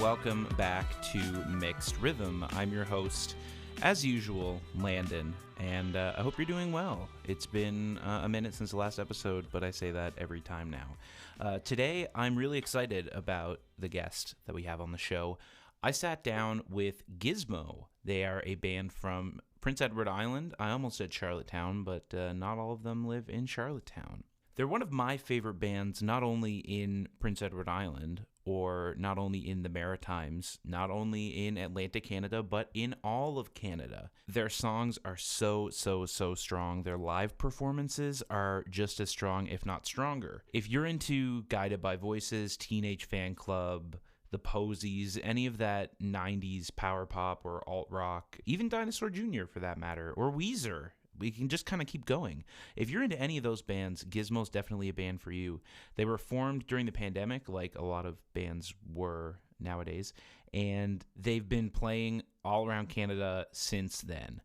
welcome back to Mixed Rhythm. I'm your host, as usual, Landon, and I hope you're doing well. It's been a minute since the last episode, but I say that every time now. Today, I'm really excited about the guest that we have on the show. I sat down with Gizmo. They are a band from Prince Edward Island. I almost said Charlottetown, but not all of them live in Charlottetown. They're one of my favorite bands, not only in Prince Edward Island, or not only in the Maritimes, not only in Atlantic Canada, but in all of Canada. Their songs are so strong. Their live performances are just as strong, if not stronger. If you're into Guided by Voices, Teenage Fan Club, The Posies, any of that 90s power pop or alt rock, even Dinosaur Jr. for that matter, or Weezer, we can just kind of keep going. If you're into any of those bands, Gizmo's definitely a band for you. They were formed during the pandemic, like a lot of bands were nowadays, and they've been playing all around Canada since then.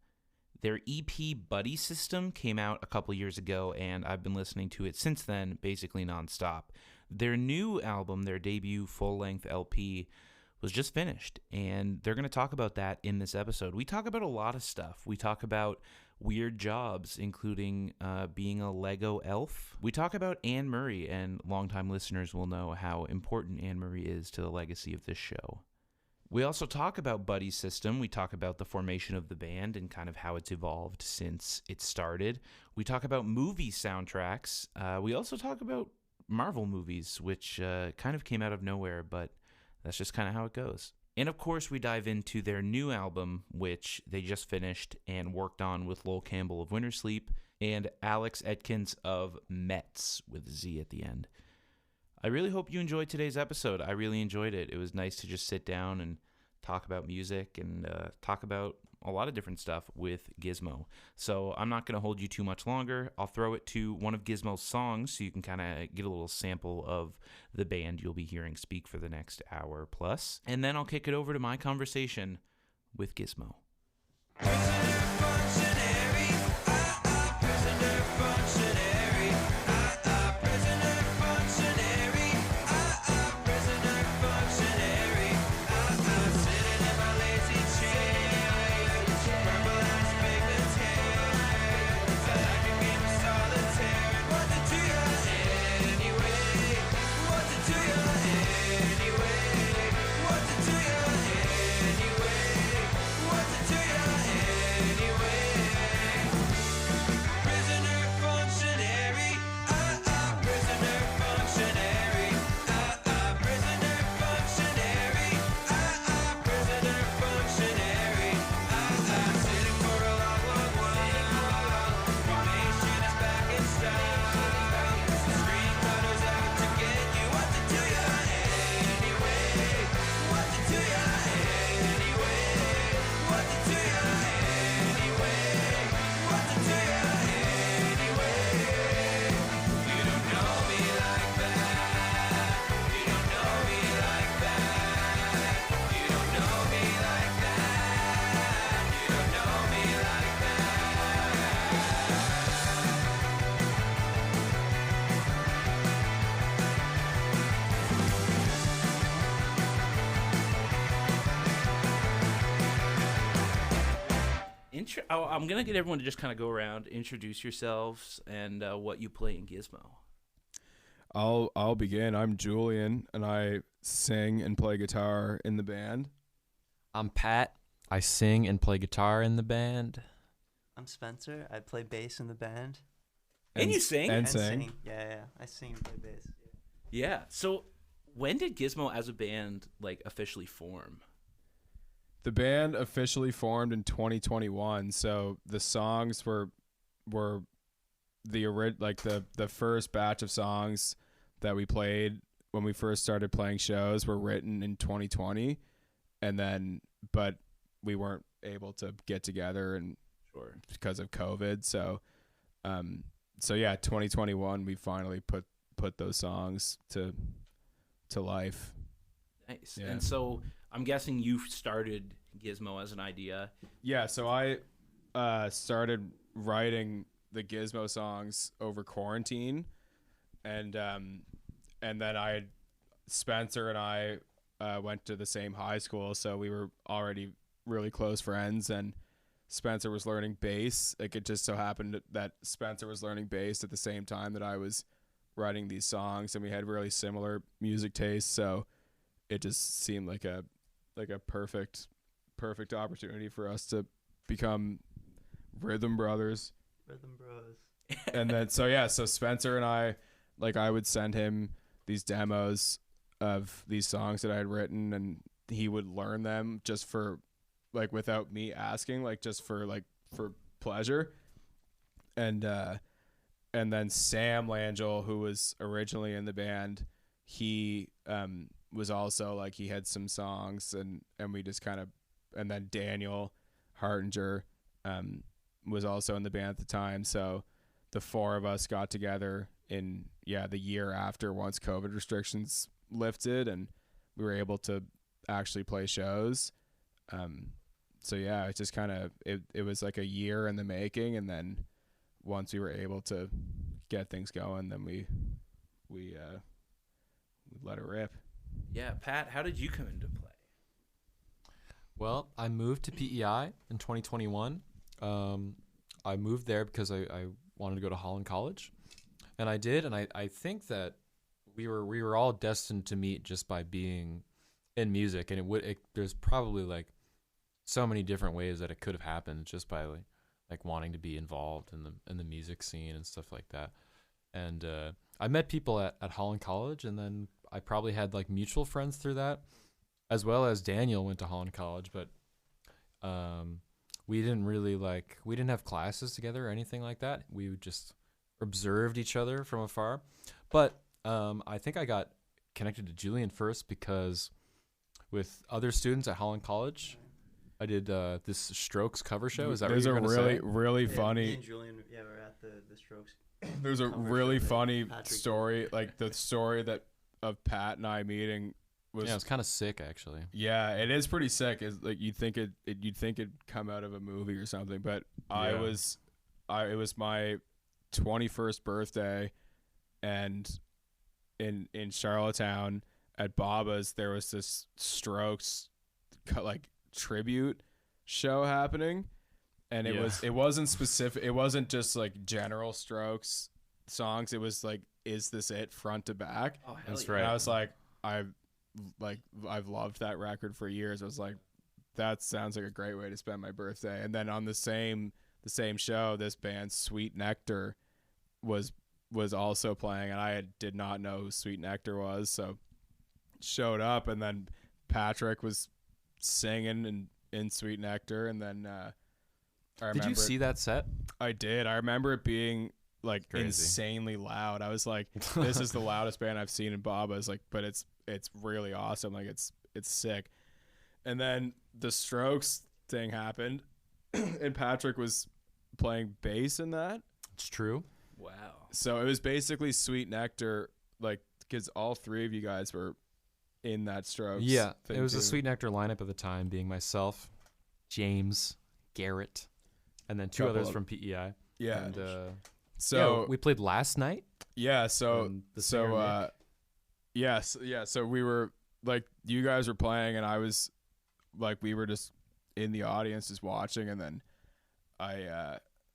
Their EP Buddy System came out a couple years ago, and I've been listening to it since then, basically nonstop. Their new album, their debut full-length LP, was just finished, and they're going to talk about that in this episode. We talk about a lot of stuff. We talk about weird jobs, including being a Lego elf. We talk about Anne Murray, and longtime listeners will know how important Anne Murray is to the legacy of this show. We also talk about Buddy System. We talk about the formation of the band and kind of how it's evolved since it started. We talk about movie soundtracks. We also talk about Marvel movies, which kind of came out of nowhere, but that's just kind of how it goes. And of course, we dive into their new album, which they just finished and worked on with Lowell Campbell of Winter Sleep and Alex Edkins of Mets with a Z at the end. I really hope you enjoyed today's episode. I really enjoyed it. It was nice to just sit down and talk about music and talk about a lot of different stuff with Gizmo. So I'm not going to hold you too much longer. I'll throw it to one of Gizmo's songs so you can kind of get a little sample of the band you'll be hearing speak for the next hour plus. And then I'll kick it over to my conversation with Gizmo. I'm going to get everyone to just kind of go around, introduce yourselves, and what you play in Gizmo. I'll begin. I'm Julien, and I sing and play guitar in the band. I'm Pat. I sing and play guitar in the band. I'm Spencer. I play bass in the band. And you sing? And sing. Yeah. I sing and play bass. Yeah. So when did Gizmo as a band officially form? The band officially formed in 2021, so the songs were the first batch of songs that we played when we first started playing shows were written in 2020, but we weren't able to get together and because of COVID. So 2021 we finally put those songs to life. Nice. Yeah. And so I'm guessing you started Gizmo as an idea. Yeah, so I started writing the Gizmo songs over quarantine, and then Spencer and I went to the same high school, so we were already really close friends. And Spencer was learning bass. Like, it just so happened that Spencer was learning bass at the same time that I was writing these songs, and we had really similar music tastes. So it just seemed like a perfect opportunity for us to become rhythm brothers. Rhythm bros. And then so Spencer and I would send him these demos of these songs that I had written, and he would learn them just for like without me asking, like just for pleasure. And then Sam Langell, who was originally in the band, he was also like, he had some songs, and we just kind of, and then Daniel Hartinger was also in the band at the time. So the four of us got together in the year after, once COVID restrictions lifted and we were able to actually play shows. So yeah, it just kind of it was like a year in the making, and then once we were able to get things going, then we let it rip. Yeah, Pat, how did you come into play? Well, I moved to PEI in 2021. I moved there because I wanted to go to Holland College, and I did. And I think that we were all destined to meet just by being in music, and there's probably like so many different ways that it could have happened just by like wanting to be involved in the music scene and stuff like that. And I met people at Holland College, and then I probably had like mutual friends through that, as well as Daniel went to Holland College, but we didn't have classes together or anything like that. We just observed each other from afar. But I think I got connected to Julien first because with other students at Holland College, I did this Strokes cover show. Is that what you're going to say? Really Me funny. and Julien, we're at the Strokes. There's a cover really show that funny Patrick story, like the story that of Pat and I meeting was. Yeah, it was kind of sick actually. Yeah, it is pretty sick. It's like you'd think it'd come out of a movie or something. But Yeah. it was my 21st birthday, and in Charlottetown at Baba's there was this Strokes like tribute show happening, and it wasn't specific. It wasn't just like general Strokes songs. It was like, "Is This It?" front to back. Oh, hell That's yeah. right. And I was like, I've loved that record for years. I was like, that sounds like a great way to spend my birthday. And then on the same show, this band Sweet Nectar was also playing, and I did not know who Sweet Nectar was, so showed up, and then Patrick was singing in Sweet Nectar, and then I remember. Did you see that set? I did. I remember it being like Crazy. insanely loud. I was like, this is the loudest band I've seen in Baba's, like, but it's really awesome. Like, it's sick. And then the Strokes thing happened, and Patrick was playing bass in that. It's true. Wow. So it was basically Sweet Nectar, like, because all three of you guys were in that Strokes. Yeah, thing it was too. a Sweet Nectar lineup at the time, being myself, James, Garrett, and then two Couple others of- from PEI. Yeah. And, So we played last night. yeah. So and the singer, Nick. yes, yeah. So we were like, you guys were playing, and I was like, we were just in the audience just watching, and then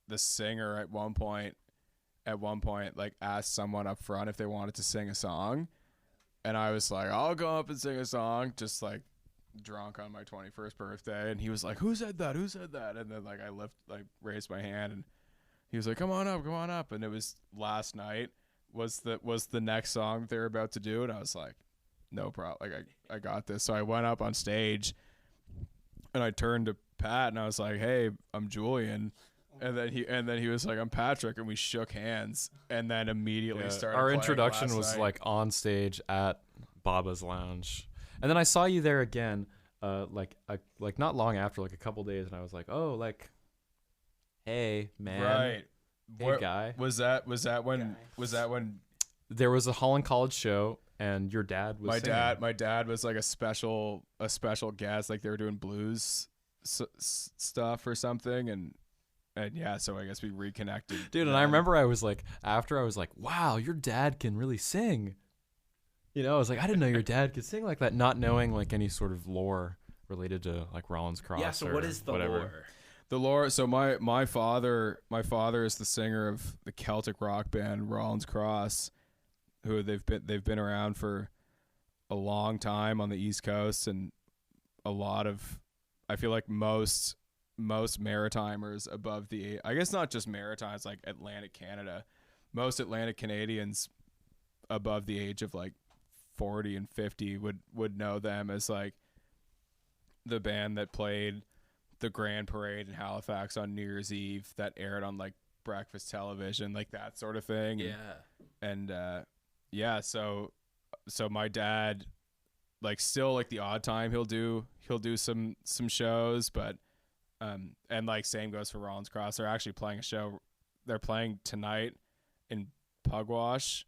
the singer at one point like asked someone up front if they wanted to sing a song, and I was like, I'll go up and sing a song, just like drunk on my 21st birthday. And he was like, who said that, and then like I raised my hand, and he was like, come on up, and it was Last Night was the next song that they were about to do, and I was like, no problem, like I got this. So I went up on stage, and I turned to Pat, and I was like, hey, I'm Julien. And then he was like, I'm Patrick, and we shook hands, and then immediately started. Our playing introduction Last was Night. like on stage at Baba's Lounge, and then I saw you there again, like not long after, like a couple days, and I was like, oh, like, hey man, right. hey Where- guy. Was that when There was a Holland College show, and your dad was singing. my dad was like a special guest, like they were doing blues stuff or something, and yeah, so I guess we reconnected. Dude, and I remember I was like, wow, your dad can really sing. I was like, I didn't know your dad could sing like that, not knowing like any sort of lore related to like Rollins Cross. Yeah. So or what is the whatever. lore? The lore. So my father is the singer of the Celtic rock band Rollins Cross, who they've been around for a long time on the East Coast, and a lot of, I feel like most Maritimers above the, I guess not just Maritimes, like Atlantic Canada, most Atlantic Canadians above the age of like 40 and 50 would know them as like the band that played the Grand Parade in Halifax on New Year's Eve that aired on like breakfast television, like that sort of thing. Yeah. So my dad, like, still like the odd time he'll do some shows, but and like same goes for Rollins Cross. They're actually playing a show. They're playing tonight in Pugwash,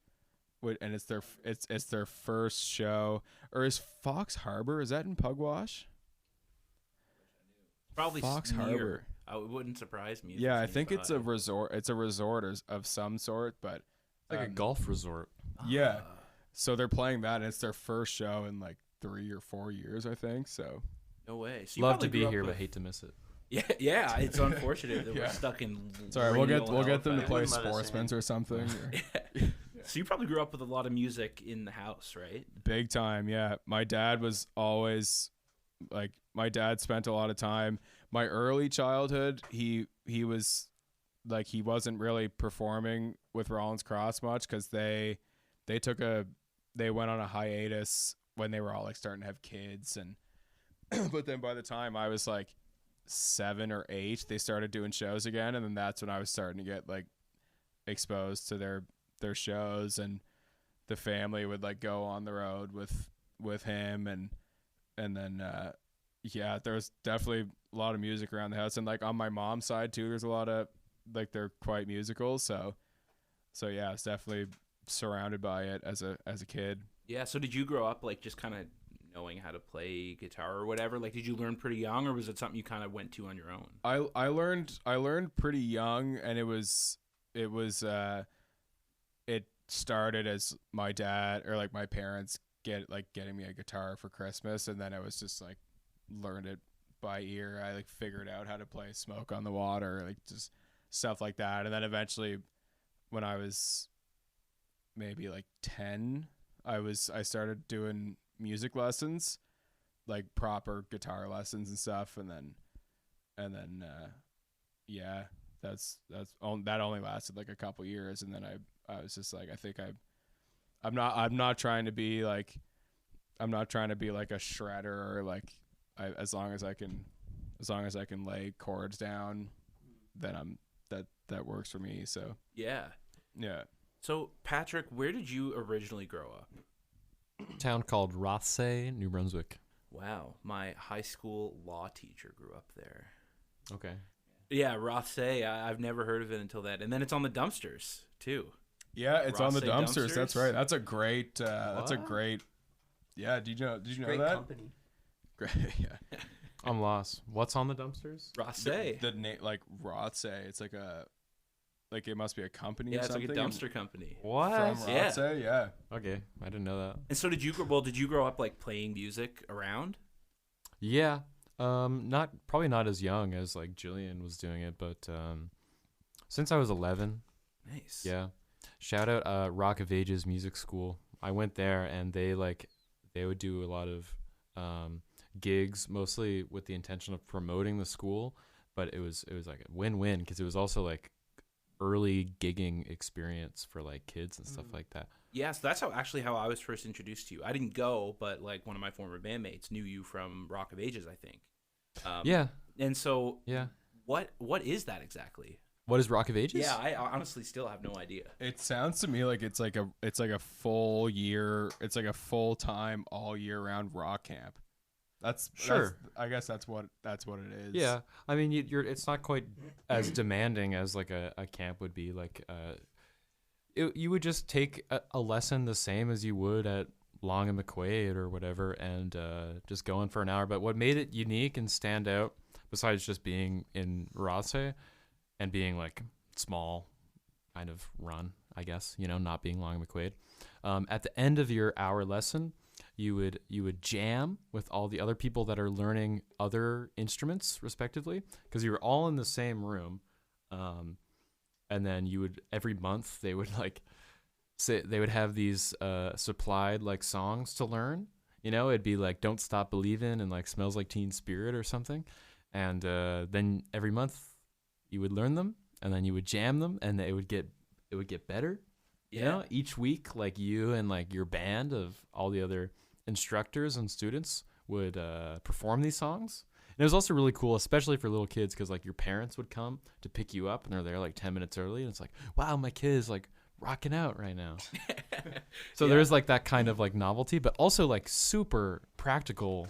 and it's their first show. Or is Fox Harbor, is that in Pugwash? Probably Fox near. Harbor. It wouldn't surprise me. If Yeah, I it's think it's a nearby. resort. It's a resort of some sort, but It's like a golf resort. yeah. So they're playing that, and it's their first show in like 3 or 4 years, I think. So No way. So you Love probably to be grew up here, with- but hate to miss it. Yeah. It's unfortunate that Yeah. we're stuck in. sorry, we'll get them to Halifax. play Wouldn't let us Sportsman's in. or something. or- So you probably grew up with a lot of music in the house, right? Big time, yeah. My dad was always like, my dad spent a lot of time. My early childhood, he was like, he wasn't really performing with Rollins Cross much because they went on a hiatus when they were all like starting to have kids, and but then by the time I was like 7 or 8, they started doing shows again, and then that's when I was starting to get like exposed to their shows, and the family would like go on the road with him, and then yeah, there was definitely a lot of music around the house, and like on my mom's side too, there's a lot of like, they're quite musical, so yeah, it's definitely surrounded by it as a kid. Yeah. So did you grow up like just kind of knowing how to play guitar or whatever? Like, did you learn pretty young, or was it something you kind of went to on your own? I learned pretty young, and it started as my dad or like my parents getting me a guitar for Christmas, and then I was just like learned it by ear. I like figured out how to play Smoke on the Water, like just stuff like that. And then eventually when I was maybe like 10, I started doing music lessons, like proper guitar lessons and stuff, and then yeah, that only lasted like a couple years, and then I was just like, I think I'm not trying to be like a shredder, or like as long as I can lay chords down, then that works for me. So Yeah. yeah. So Patrick, where did you originally grow up? Town called Rothsay, New Brunswick. Wow, my high school law teacher grew up there. Okay. Yeah, Rothsay. I've never heard of it until that. And then it's on the dumpsters too. Yeah, it's on the Rothsay dumpsters. That's dumpsters? right. That's a great. What? Yeah. Did you know Great that? company. Great. Yeah. I'm lost. What's on the dumpsters? Rothsay. The name, like Rothsay. It's like it must be a company. Yeah, or it's like something. a dumpster company. What? From Yeah. Rothsay. Yeah. Okay, I didn't know that. And so did you grow up like playing music around? Yeah. Probably not as young as like Julien was doing it, but since I was 11, Nice. yeah. Shout out Rock of Ages Music School. I went there, and they would do a lot of gigs, mostly with the intention of promoting the school, but it was like a win-win because it was also like early gigging experience for like kids and stuff like that. Yeah, so that's how I was first introduced to you. I didn't go, but like one of my former bandmates knew you from Rock of Ages, I think. Yeah. And so Yeah. what is that exactly? What is Rock of Ages? Yeah, I honestly still have no idea. It sounds to me like it's like a full year. It's like a full time all year round rock camp. Sure. I guess that's what it is. Yeah, I mean, it's not quite as demanding as like a camp would be. Like, you would just take a lesson the same as you would at Long and McQuaid or whatever, and just go in for an hour. But what made it unique and stand out, besides just being in Rothsay and being like small, kind of run, I guess, not being Long McQuaid. At the end of your hour lesson, you would jam with all the other people that are learning other instruments, respectively, because you were all in the same room. And then every month they would they would have these supplied like songs to learn. It'd be like "Don't Stop Believin'" and like "Smells Like Teen Spirit" or something. And then every month you would learn them, and then you would jam them, and it would get better. Each week, like you and like your band of all the other instructors and students would perform these songs. And it was also really cool, especially for little kids, because like your parents would come to pick you up, and they're there like 10 minutes early, and it's like, wow, my kid is like rocking out right now. So there's like that kind of like novelty, but also like super practical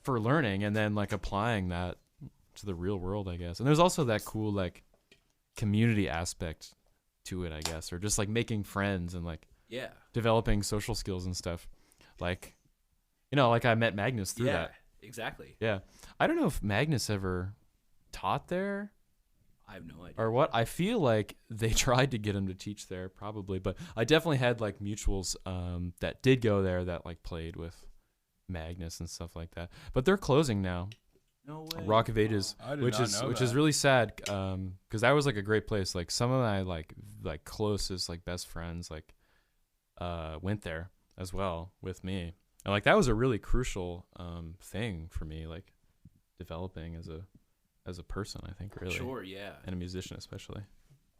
for learning, and then like applying that to the real world, I guess. And there's also that cool like community aspect to it, I guess, or just like making friends and like developing social skills and stuff. Like, like I met Magnus through that. Exactly. Yeah. I don't know if Magnus ever taught there. I have no idea. Or what? I feel like they tried to get him to teach there, probably. But I definitely had like mutuals that did go there that like played with Magnus and stuff like that. But they're closing now. No way. Rock of Ages, I did which not is know which that. is really sad, because that was like a great place. Like some of my like closest like best friends like went there as well with me, and like that was a really crucial thing for me, like developing as a person, I think, really. Sure, yeah. And a musician especially.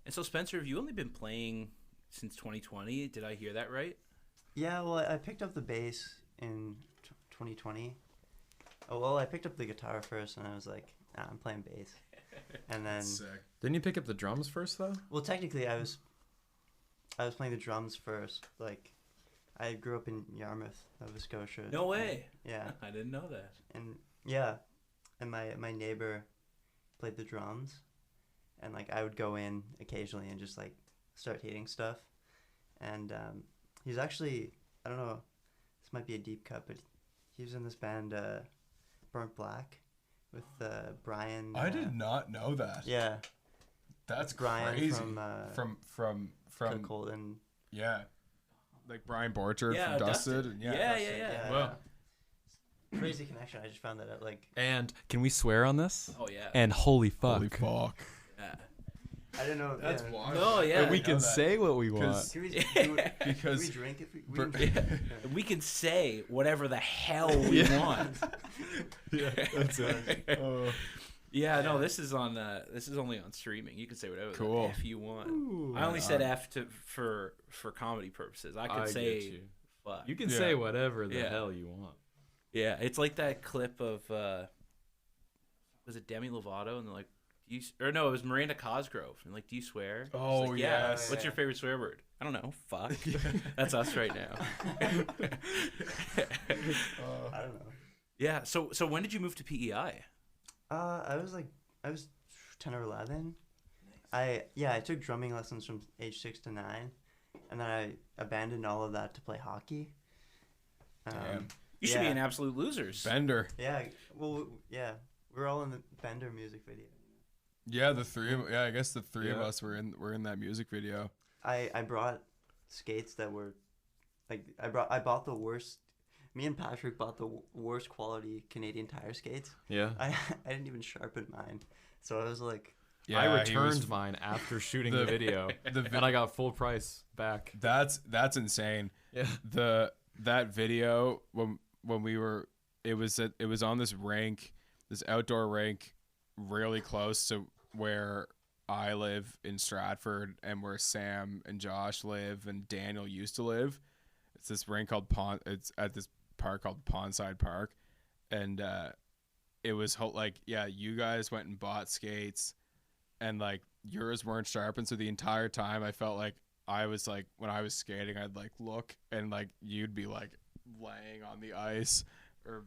And so Spencer, have you only been playing since 2020? Did I hear that right? Yeah, well, I picked up the bass in 2020. Oh, well, I picked up the guitar first, and I was like, nah, I'm playing bass. And then, Didn't you pick up the drums first though? well, technically, I was playing the drums first. Like, I grew up in Yarmouth, Nova Scotia. No way. Yeah, I didn't know that. and yeah, and my neighbor played the drums, and like I would go in occasionally and just like start hitting stuff. And he's actually, I don't know, this might be a deep cut, but he was in this band Burnt Black with Brian. I did not know that. Yeah, That's Brian crazy. from From Cold and yeah, like Brian Borchard Yeah, from Dusted. Dusted. And Yeah. Well, crazy connection. I just found that out like And can we swear on this? Oh yeah. And holy fuck. holy fuck. Yeah. I didn't know. That's yeah. wild. No, yeah. And we know can that. say what we want. Can we, do it- Because can we drink if we Bur- can drink? We can say whatever the hell we want. yeah, that's it. Yeah, no, this is only on streaming. You can say whatever Cool. the F you want. Ooh, I only said F for comedy purposes. I could I say get you. fuck. You can Yeah. say whatever the Yeah. hell you want. Yeah, it's like that clip of was it Demi Lovato, and they're like, do you, or no, it was Miranda Cosgrove, and like, do you swear? She's Oh, like, yes. What's your favorite swear word? I don't know. Fuck. That's us right now. I don't know. Yeah. So when did you move to PEI? I was 10 or 11. I took drumming lessons from age 6 to 9, and then I abandoned all of that to play hockey. Damn. You should be Yeah. an absolute losers. Bender. Yeah, well, yeah, we're all in the Bender music video. Yeah, the three of I guess the three of Yeah. us were in that music video. I brought skates that were, like, I bought the worst. Me and Patrick bought the worst quality Canadian Tire skates. Yeah. I didn't even sharpen mine, so I was like, Yeah, I he returned was- mine after shooting the the- video, and I got full price back. That's insane. Yeah. That video when we were it was on this rink, this outdoor rink really close to where I live in Stratford and where Sam and Josh live and Daniel used to live. It's this rink called it's at this park called Pondside Park, and it was like, yeah, you guys went and bought skates, and like yours weren't sharpened, so the entire time I felt like I was like, when I was skating, I'd like look and like you'd be like laying on the ice, or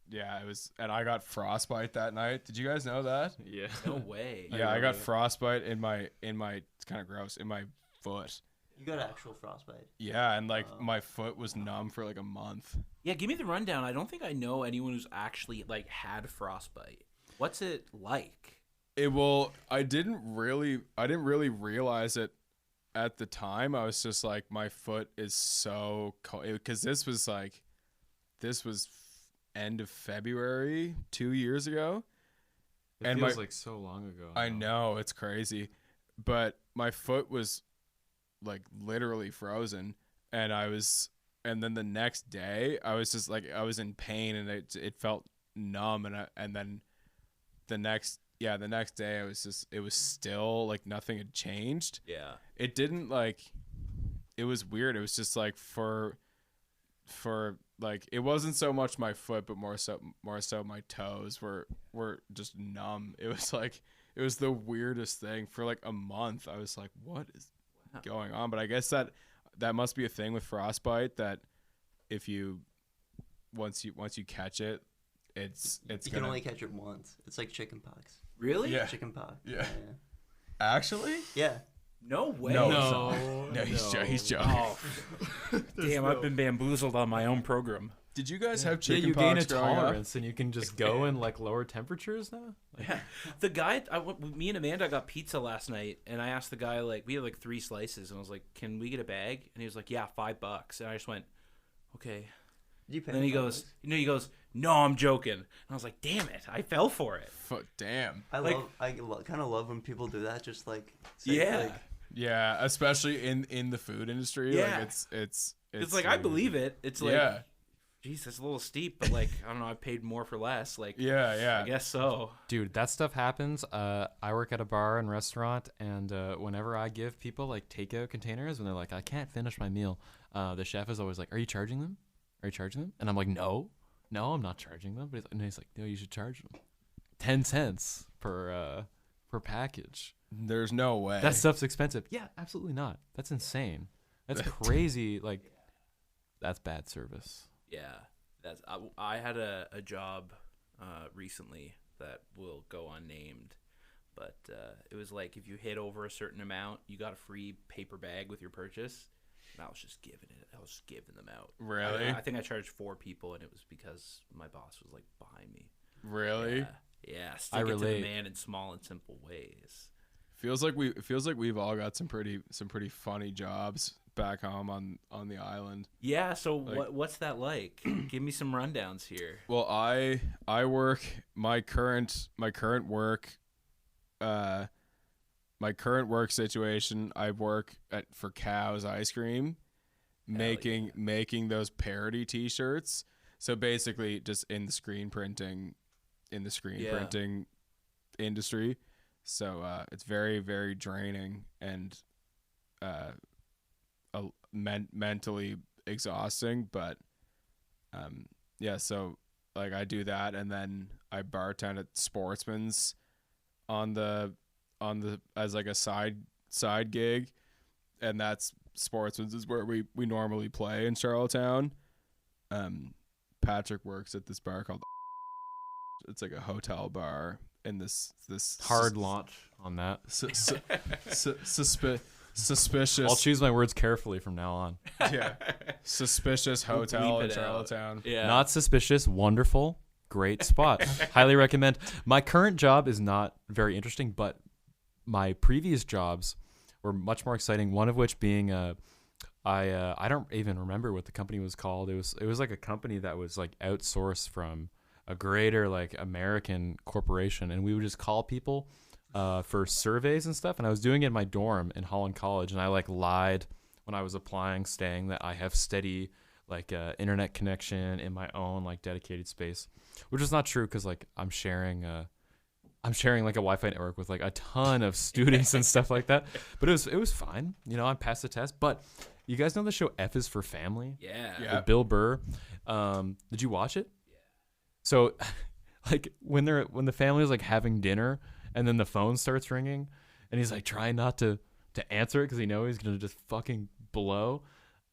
yeah, it was, and I got frostbite that night. Did you guys know that? Yeah. No way. Yeah, I got frostbite in my it's kind of gross, in my foot. you got actual frostbite. Yeah, and like my foot was numb for like a month. Yeah, give me the rundown. I don't think I know anyone who's actually like had frostbite. What's it like? I didn't really realize it at the time, I was just like, my foot is so cold because this was end of February 2 years ago. It feels like so long ago. I know, it's crazy, but my foot was like literally frozen, and then the next day I was just like, I was in pain, and it felt numb, and then the next day it was still like nothing had changed. Yeah. It didn't like, it was weird. It was just like for like, it wasn't so much my foot, but more so my toes were just numb. It was like, it was the weirdest thing. For like a month I was like, what is going on? But I guess that must be a thing with frostbite, that if you once you catch it, it's you can only catch it once. It's like chickenpox. Really? Yeah. Chickenpox. Yeah. Actually? Yeah. No way. No, he's joking. Oh. Damn, I've been bamboozled on my own program. Did you guys have Yeah, chicken you gain a pox growing up? tolerance, and you can just go in like lower temperatures now. Like, Yeah. The guy, me and Amanda got pizza last night, and I asked the guy, like, we had like 3 slices, and I was like, can we get a bag? And he was like, yeah, $5. And I just went, okay. Did you pay And then he goes, no, I'm joking. And I was like, damn it, I fell for it. Damn. I kind of love when people do that. Just like, say, Yeah. like, Yeah, especially in the food industry. Yeah. Like it's like, I believe it. It's like, yeah. geez, it's a little steep, but like, I don't know, I paid more for less. Like, Yeah. I guess so. dude, that stuff happens. I work at a bar and restaurant, and whenever I give people like takeout containers, when they're like, I can't finish my meal, the chef is always like, are you charging them? And I'm like, no, I'm not charging them. But he's like, no, you should charge them 10 cents per package. There's no way. That stuff's expensive. Yeah, absolutely not. That's insane. That's crazy. Like, that's bad service. Yeah, I had a job recently that will go unnamed, but it was like, if you hit over a certain amount, you got a free paper bag with your purchase. And I was just giving them out. Really? I think I charged 4 people, and it was because my boss was like behind me. Really? Yeah. I Stick it to relate. the man in small and simple ways. Feels like we've all got some pretty funny jobs back home on the island. Yeah. So Like, what's that like? Give me some rundowns here. Well, I work my current work. My current work situation, I work for Cow's Ice Cream, making those parody T-shirts. So basically, just in the screen printing industry. So it's very, very draining and mentally exhausting. But yeah, so like, I do that, and then I bartend at Sportsman's on the as like a side gig, and that's Sportsman's is where we normally play in Charlottetown. Patrick works at this bar called it's like a hotel bar in this Hard launch on that. Suspicious. I'll choose my words carefully from now on. Yeah, suspicious hotel in bleep it out. Charlottetown. Yeah. Not suspicious. Wonderful. Great spot. Highly recommend. My current job is not very interesting, but my previous jobs were much more exciting. One of which being I don't even remember what the company was called. It was like a company that was like outsourced from a greater like American corporation, and we would just call people for surveys and stuff. And I was doing it in my dorm in Holland College, and I like lied when I was applying, saying that I have steady like internet connection in my own like dedicated space, which is not true, because like I'm sharing like a Wi-Fi network with like a ton of students and stuff like that. But it was fine. You know, I passed the test. But you guys know the show F is for Family? Yeah. With Bill Burr. Did you watch it? Yeah. So like when the family is like having dinner, and then the phone starts ringing, and he's like trying not to answer it because he knows he's gonna just fucking blow.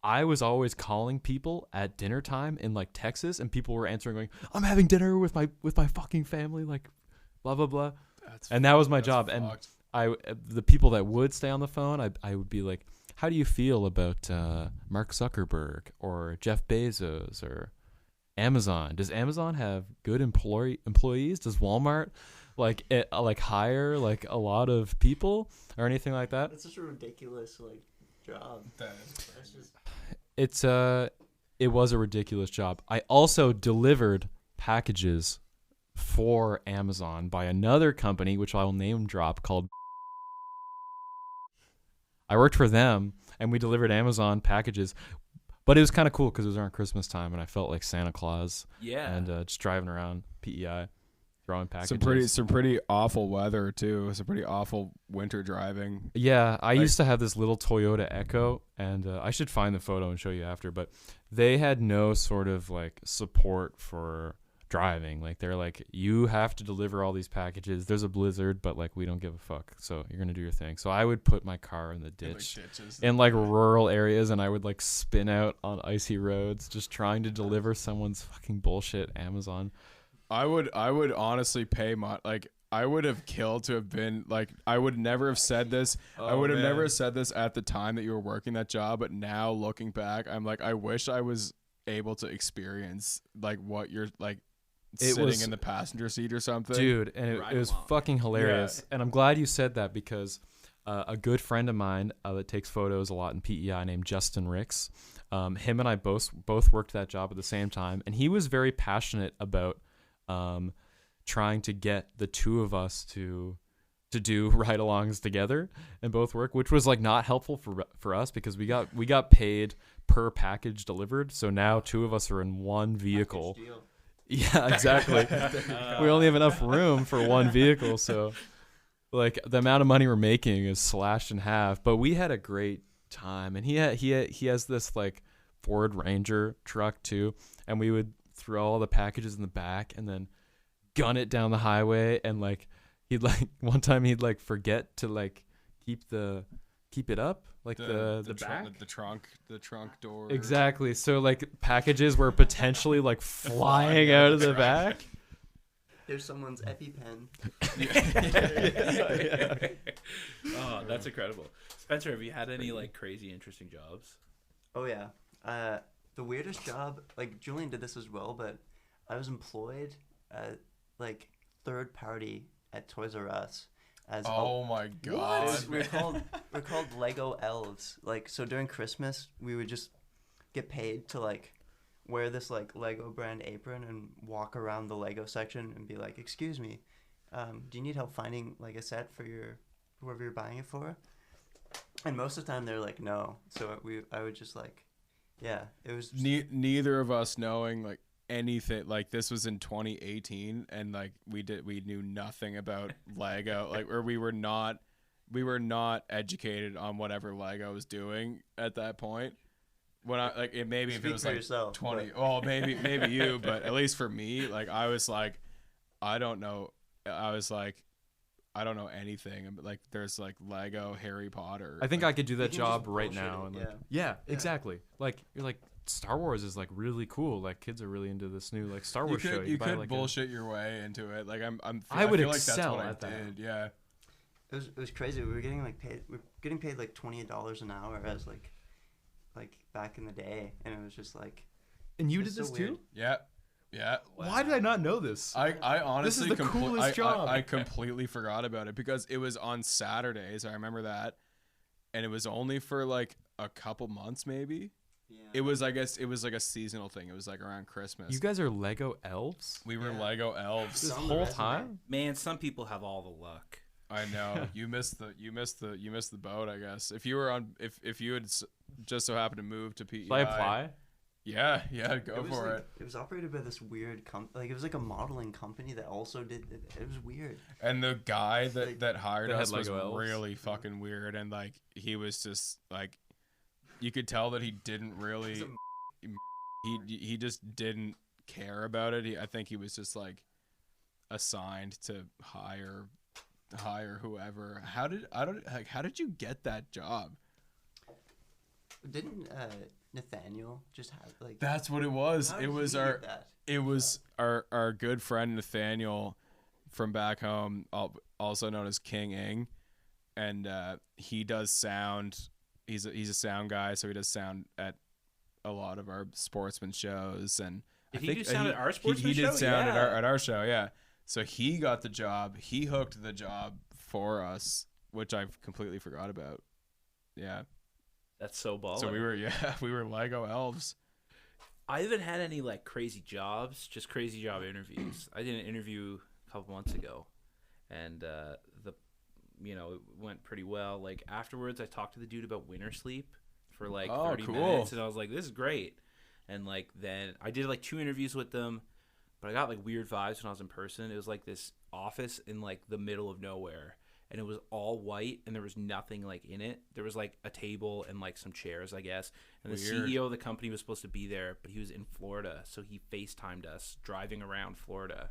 I was always calling people at dinner time in like Texas, and people were answering going, "I'm having dinner with my fucking family," like blah blah blah. That was my job. Fucked. And the people that would stay on the phone, I would be like, "How do you feel about Mark Zuckerberg or Jeff Bezos or Amazon? Does Amazon have good employees? Does Walmart like hire like a lot of people or anything like that. That's such a ridiculous like job. That's just It was a ridiculous job. I also delivered packages for Amazon by another company, which I will name drop, called. I worked for them, and we delivered Amazon packages, but it was kind of cool because it was around Christmas time, and I felt like Santa Claus. Yeah. And just driving around PEI, throwing packages. Some pretty awful weather too. Some pretty awful winter driving. Yeah, I used to have this little Toyota Echo, and I should find the photo and show you after, but they had no sort of like support for driving. Like they're like, you have to deliver all these packages. There's a blizzard, but like we don't give a fuck. So you're gonna do your thing. So I would put my car in the ditch in like rural areas, and I would like spin out on icy roads, just trying to deliver someone's fucking bullshit Amazon. I would honestly pay my like. I would have killed to have been like. I would never have said this. I would have never said this at the time that you were working that job. But now looking back, I'm like, I wish I was able to experience like what you're like. Sitting in the passenger seat or something, dude, and it was fucking hilarious. Yeah. And I'm glad you said that because a good friend of mine that takes photos a lot in PEI named Justin Ricks, him and I both worked that job at the same time, and he was very passionate about trying to get the two of us to do ride-alongs together and both work, which was like not helpful for us because we got paid per package delivered. So now two of us are in one vehicle. Yeah, exactly. We only have enough room for one vehicle, so like the amount of money we're making is slashed in half. But we had a great time, and he has this like Ford Ranger truck too, and we would throw all the packages in the back and then gun it down the highway, and like he'd like one time he'd like forget to like keep it up, like the back, the trunk door. Exactly. So like packages were potentially like flying out of the back. There's someone's EpiPen. Oh, that's incredible. Spencer, have you had any like crazy interesting jobs? Oh yeah. The weirdest job, like Julien did this as well, but I was employed like third party at Toys R Us. My god! We're called Lego elves. Like, so during Christmas, we would just get paid to like wear this like Lego brand apron and walk around the Lego section and be like, "Excuse me, do you need help finding like a set for whoever you're buying it for?" And most of the time they're like, "No." So I would just like, yeah, it was just... neither of us knowing like anything. Like this was in 2018, and like we knew nothing about Lego, like, or we were not educated on whatever Lego was doing at that point. When I like it, maybe if it was like yourself, 20, but... well, maybe you, but at least for me, like I was like, I don't know. I was like, I don't know anything. Like there's like Lego, Harry Potter. I think like, I could do that job right now. And like, yeah, exactly. Like you're like, Star Wars is like really cool. Like kids are really into this new like Star Wars show. You could like bullshit your way into it. Like I would feel excel like at that's what I did. Yeah. It was crazy. We were getting paid like $28 an hour as like back in the day, and it was just like. And you did this too? Yeah. Yeah. Why did I not know this? I honestly, this is the coolest job. I completely forgot about it because it was on Saturdays. I remember that, and it was only for like a couple months, maybe. Yeah. It was, I guess, it was like a seasonal thing. It was like around Christmas. You guys are Lego elves? We were Lego elves this whole time. Man, some people have all the luck. I know. You missed the boat, I guess. If you were on, if you had just so happened to move to PEI. Should I apply? Yeah, go for it. It was operated by this weird like it was like a modeling company that also did it. It was weird. And the guy that hired us was elves. really fucking weird, and like he was just like, you could tell that he didn't really, he just didn't care about it. I think he was just like assigned to hire whoever. How did you get that job? Didn't Nathaniel just have like? That's what it was. It was our good friend Nathaniel from back home, also known as King Ing, and he does sound. He's a sound guy, so he does sound at a lot of our sportsman shows. And Did he do sound at our sportsman show? He did sound at our show, yeah. So he got the job. He hooked the job for us, which I completely forgot about. Yeah. That's so baller. So we were Lego elves. I haven't had any like crazy jobs, just crazy job interviews. I did an interview a couple months ago, and it went pretty well. Like afterwards, I talked to the dude about winter sleep for like 30 minutes, and I was like, "This is great." And like then I did like 2 interviews with them, but I got like weird vibes when I was in person. It was like this office in like the middle of nowhere, and it was all white, and there was nothing like in it. There was like a table and like some chairs, I guess. And the CEO of the company was supposed to be there, but he was in Florida, so he FaceTimed us driving around Florida.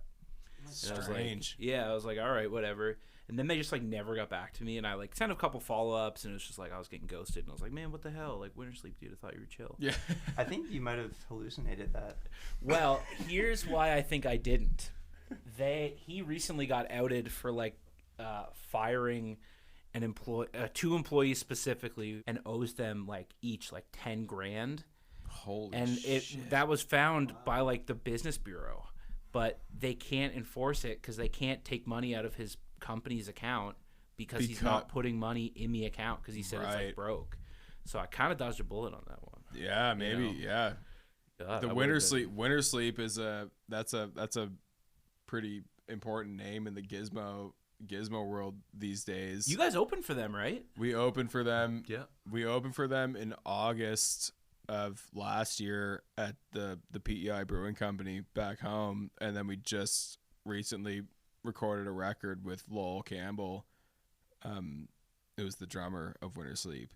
Strange. I was like, all right, whatever. And then they just like never got back to me, and I like sent a couple follow-ups, and it was just like I was getting ghosted, and I was like, man, what the hell? Like winter sleep, dude. I thought you were chill. Yeah. I think you might have hallucinated that. Well, here's why I think I didn't. He recently got outed for like firing an 2 employees specifically, and owes them like each like 10 grand. Holy shit. That was found by like the business bureau, but they can't enforce it because they can't take money out of his company's account because he's not putting money in the account because he said it's like broke. So I kind of dodged a bullet on that one. Yeah, maybe. Yeah. God, The winter sleep is that's a pretty important name in the Gizmo world these days. You guys opened for them, right? We opened for them. Yeah. We opened for them in August of last year at the P.E.I. Brewing Company back home, and then we just recently recorded a record with Lowell Campbell. It was the drummer of Winter Sleep.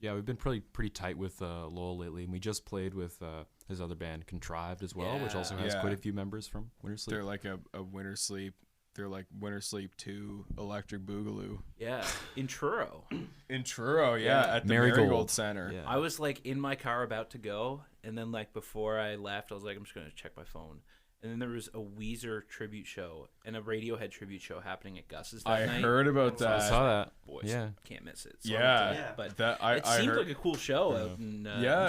Yeah, we've been pretty tight with Lowell lately, and we just played with his other band Contrived as well, which also has quite a few members from Winter Sleep. They're like a Winter Sleep. They're like Winter Sleep 2 Electric Boogaloo. Yeah, in Truro. At the Marigold Center. Yeah. I was like in my car about to go, and then like before I left, I was like, I'm just gonna check my phone. And then there was a Weezer tribute show and a Radiohead tribute show happening at Gus's that night. I heard about that. I saw that. Boys, Yeah. can't miss it. So but it seemed like a cool show out in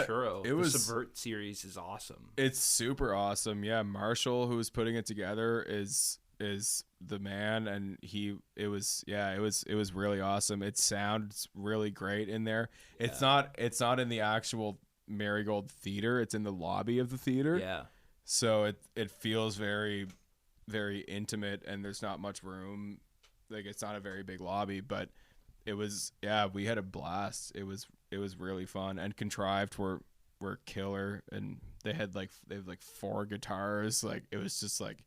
Truro. It was, the Subvert series is awesome. It's super awesome. Yeah, Marshall, who's putting it together, is the man, and it was really awesome. It sounds really great in there. Yeah. It's not in the actual Marigold Theater. It's in the lobby of the theater. Yeah. So it feels very, very intimate, and there's not much room. Like it's not a very big lobby, but it was we had a blast. It was really fun, and Contrived were killer, and they have like 4 guitars. Like it was just like,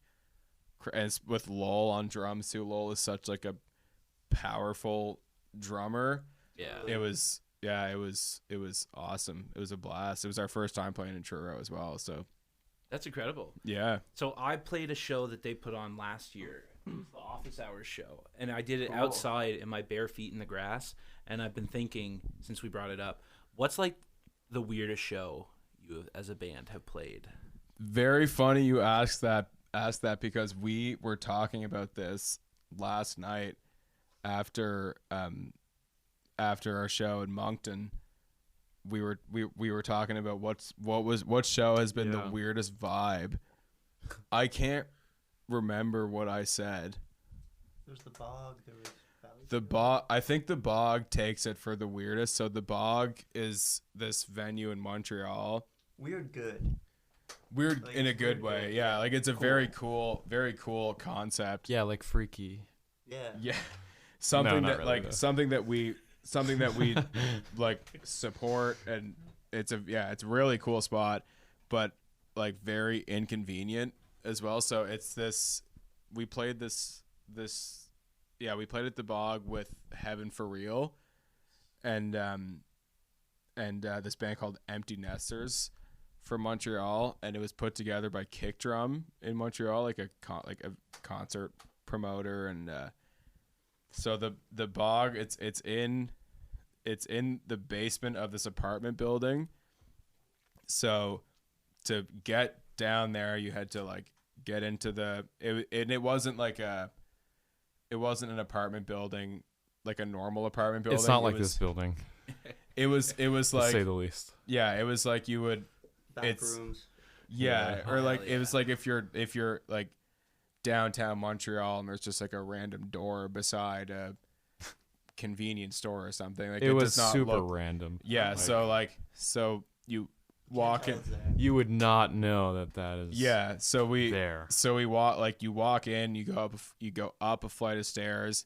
and with Lowell on drums too. Lowell is such like a powerful drummer. Yeah. It was awesome. It was a blast. It was our first time playing in Truro as well, so that's incredible. Yeah. So I played a show that they put on last year. It was the Office Hours show, and I did it outside in my bare feet in the grass. And I've been thinking since we brought it up, what's like the weirdest show you as a band have played? Very funny you asked that because we were talking about this last night after our show in Moncton. We were talking about what show has been the weirdest vibe. I can't remember what I said. There's the Bog. There was Valley. The Bog. I think the Bog takes it for the weirdest. So the Bog is this venue in Montreal. Weird good. Weird Like, in a it's good weird way. good. Yeah, like it's a very cool concept. Yeah, like freaky. Yeah. Yeah. Something not that really, like though. something that we like support, and it's a really cool spot, but like very inconvenient as well. So it's this, we played at the Bog with Heaven for Real, and this band called Empty Nesters from Montreal, and it was put together by Kick Drum in Montreal, like a concert promoter. And so the Bog, it's in the basement of this apartment building. So to get down there, you had to like get into it wasn't an apartment building, like a normal apartment building. It's not like this building, It was to like, say the least. yeah, it was like you would, Back rooms. yeah, or like yeah. it was like if you're like downtown Montreal, and there's just like a random door beside a convenience store or something. Like It was does not super look, random. yeah. So you walk in. You would not know that is Yeah. So we walk, like you walk in, you go up a flight of stairs,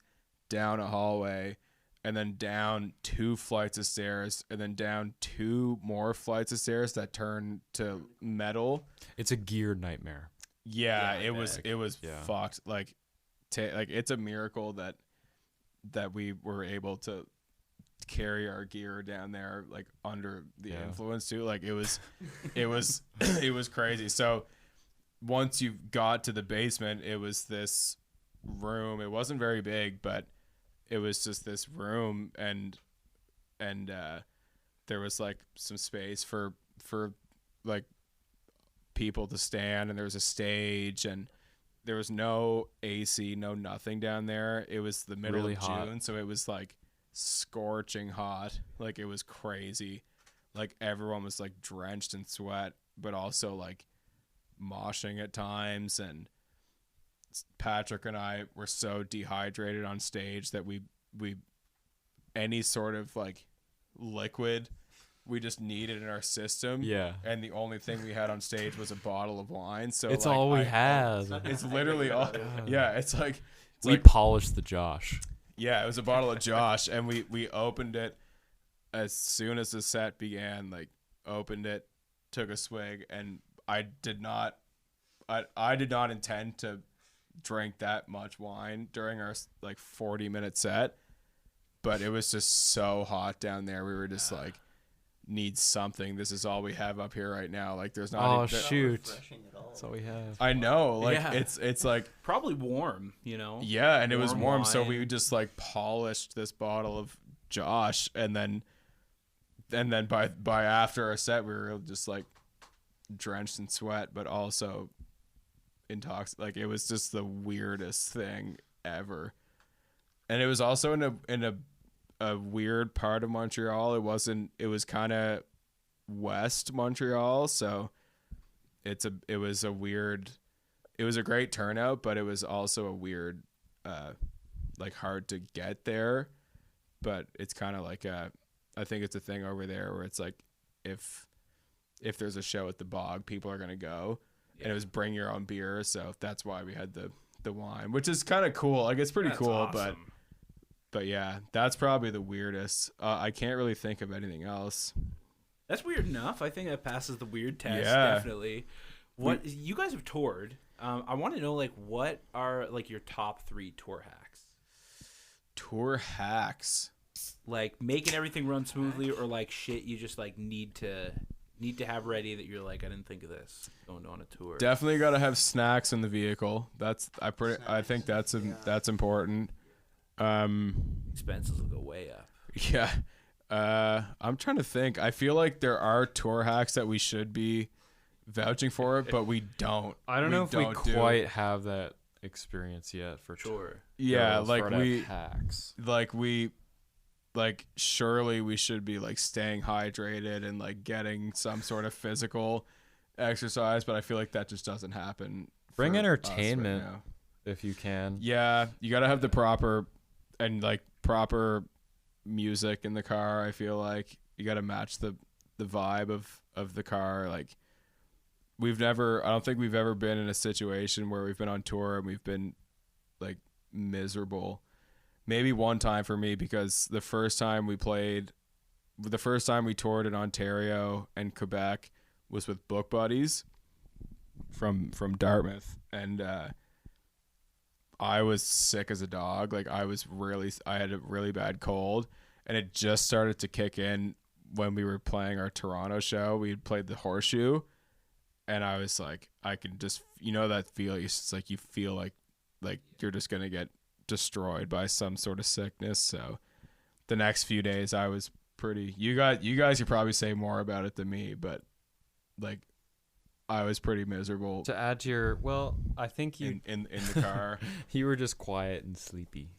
down a hallway, and then down 2 flights of stairs, and then down 2 more flights of stairs that turn to metal. It's a gear nightmare. Yeah, Yeah, it was Yeah. fucked. Like it's a miracle that we were able to carry our gear down there, like under the influence too. Like it was it was crazy. So once you got to the basement, it was this room. It wasn't very big, but it was just this room, and there was like some space for like people to stand, and there was a stage, and there was no AC, no nothing down there. It was the middle Really of hot. June, so it was like scorching hot. Like it was crazy. Like everyone was like drenched in sweat, but also like moshing at times. And Patrick and I were so dehydrated on stage that we any sort of like liquid we just needed in our system. Yeah. And the only thing we had on stage was a bottle of wine. So It's like, all we have. It's literally all. Yeah, it's like We polished the Josh. yeah, it was a bottle of Josh, and we opened it as soon as the set began. Like opened it, took a swig, and I did not intend to drink that much wine during our like 40-minute set, but it was just so hot down there. We were just like, need something. This is all we have up here right now. Like there's not. Oh, even, shoot. Refreshing at all. That's all we have. I know. Like Yeah. it's like. Probably warm, you know? Yeah, and it was warm, so wine. we just like polished this bottle of Josh, and then by after our set, we were just like drenched in sweat, but also intoxicated. Like it was just the weirdest thing ever, and it was also in a weird part of Montreal. It was kind of West Montreal, so it was a great turnout, but it was also a weird, like hard to get there. But it's kind of like I think it's a thing over there where it's like if there's a show at the Bog, people are gonna go, and it was bring your own beer. So that's why we had the wine, which is kind of cool. Like it's pretty That's cool, awesome. but yeah, that's probably the weirdest. I can't really think of anything else. That's weird enough. I think that passes the weird test, Yeah. definitely. What you guys have toured? I want to know, like, what are like your top 3 tour hacks? Tour hacks. Like making everything run smoothly, or like shit you just like need to have ready that you're like, I didn't think of this going on a tour. Definitely got to have snacks in the vehicle. I think that's important. Expenses will go way up. Yeah. I'm trying to think. I feel like there are tour hacks that we should be vouching for, but we don't. I don't know if we don't do. quite have that experience yet for Sure. Yeah, girls like for hacks. Surely we should be like staying hydrated and like getting some sort of physical exercise, but I feel like that just doesn't happen. Bring for us right entertainment. now. If you can. Yeah, you got to have the proper music in the car. I feel like you got to match the vibe of the car. Like I don't think we've ever been in a situation where we've been on tour and we've been like miserable. Maybe one time for me, because the first time we toured in Ontario and Quebec was with Book Buddies from Dartmouth, and I was sick as a dog. Like I had a really bad cold, and it just started to kick in when we were playing our Toronto show. We had played the Horseshoe, and I was like, I can just, that feeling. It's like you feel like you're just gonna get destroyed by some sort of sickness. So the next few days I was pretty. You guys could probably say more about it than me, but like I was pretty miserable. To add to your, I think you in the car. you were just quiet and sleepy,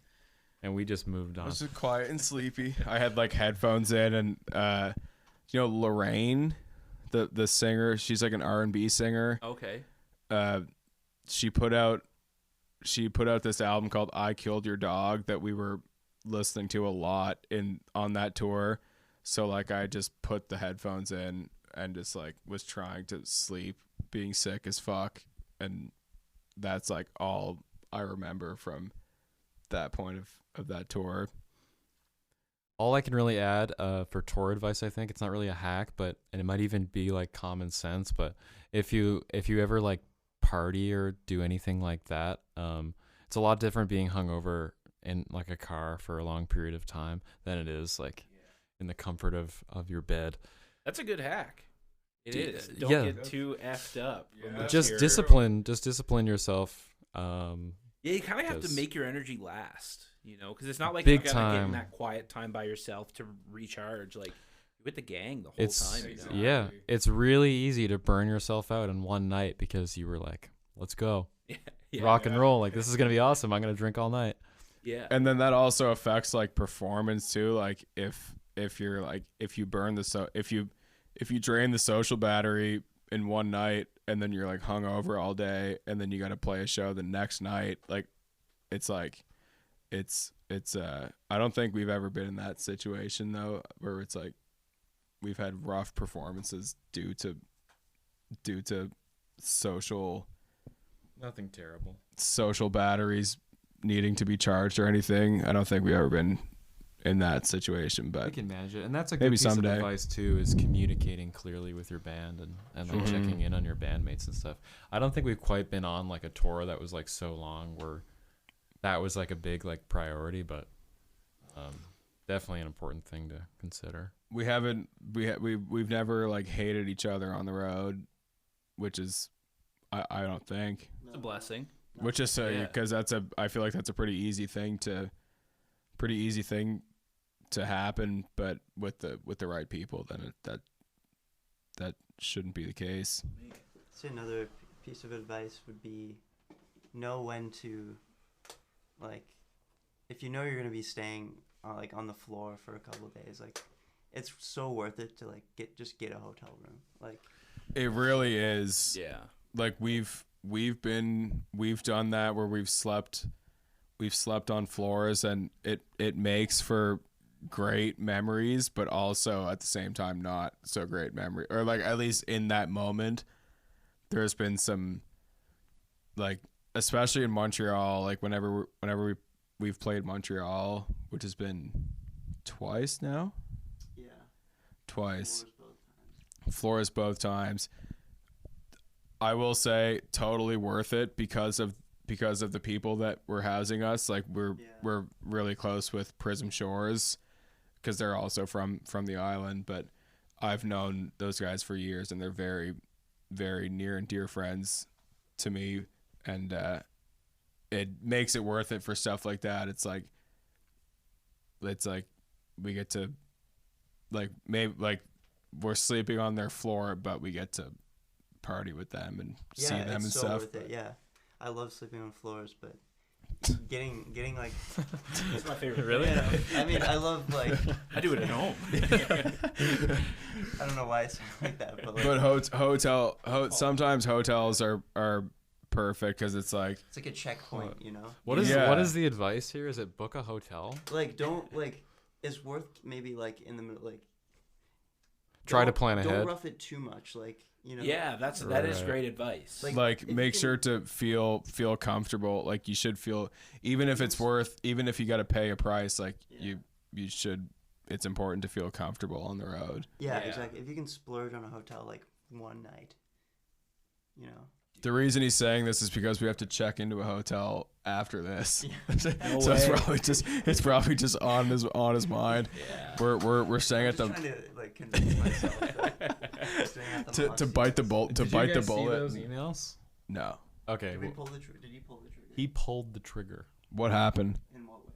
and we just moved I on. was just quiet and sleepy. I had like headphones in, and Lorraine, the singer, she's like an R&B singer. Okay. She put out she put out this album called I Killed Your Dog that we were listening to a lot on that tour. So like I just put the headphones in and just like was trying to sleep, being sick as fuck, and that's like all I remember from that point of that tour. All I can really add for tour advice, I think it's not really a hack, and it might even be like common sense. But if you ever like party or do anything like that, it's a lot different being hungover in like a car for a long period of time than it is like in the comfort of your bed. That's a good hack. It is. Don't get too effed up. Just discipline yourself. Yeah, you kind of have to make your energy last, because it's not like big you're gonna get in time. that quiet time by yourself to recharge. Like you're with the gang the whole time. Yeah, it's really easy to burn yourself out in one night because you were like, let's go. Rock and roll. Like, this is going to be awesome. I'm going to drink all night. Yeah. And then that also affects like performance too. Like if you're like, if you drain the social battery in one night and then you're like hungover all day and then you got to play a show the next night, like it's I don't think we've ever been in that situation though, where it's like we've had rough performances due to Nothing terrible. social batteries needing to be charged or anything. I don't think we've ever been in that situation, but we can manage it. And that's a good maybe piece someday. of advice too, is communicating clearly with your band and like checking in on your bandmates and stuff. I don't think we've quite been on like a tour that was like so long where that was like a big like priority, but definitely an important thing to consider. We've never like hated each other on the road, which is I don't think It's a blessing. which is because I feel like that's a pretty easy thing to happen, but with the right people, then that shouldn't be the case. So another piece of advice would be know when to, like, if you know you're gonna be staying like on the floor for a couple of days, like it's so worth it to like get a hotel room. Like It really is. Yeah. Like we've done that where we've slept on floors, and it makes for great memories, but also at the same time not so great memory, or like at least in that moment there's been some, like especially in Montreal, like whenever we've played Montreal, which has been twice now. yeah, Twice. floors both times. Floors both times. I will say totally worth it because of the people that were housing us. Like we're really close with Prism Shores because they're also from the island, but I've known those guys for years and they're very, very near and dear friends to me, and it makes it worth it for stuff like that. It's like we get to like maybe like we're sleeping on their floor, but we get to party with them and see them and so stuff. Worth it, yeah. I love sleeping on floors, but getting like That's my favorite. Really? yeah, I mean, I love like I do it at home. I don't know why I sound like that, but like Sometimes hotels are perfect because it's like it's like a checkpoint, you know. What is Yeah. the advice here? Is it book a hotel? Like don't like it's worth maybe like in the middle like Try to don't- plan ahead. Don't rough it too much, like you know. Yeah, that is great advice. Like, if make you sure to feel comfortable. Like you should feel, even if you got to pay a price, like you should. It's important to feel comfortable on the road. Yeah, Yeah. exactly. If you can splurge on a hotel like one night, you know. The reason he's saying this is because we have to check into a hotel after this. No So way. it's probably just on his mind. Yeah. We're staying I'm at the just trying to like convince myself that staying at the to bite the bullet. Did you guys see those emails? No. Okay. Did we pull the Did you pull the trigger? He pulled the trigger. What happened? In what way?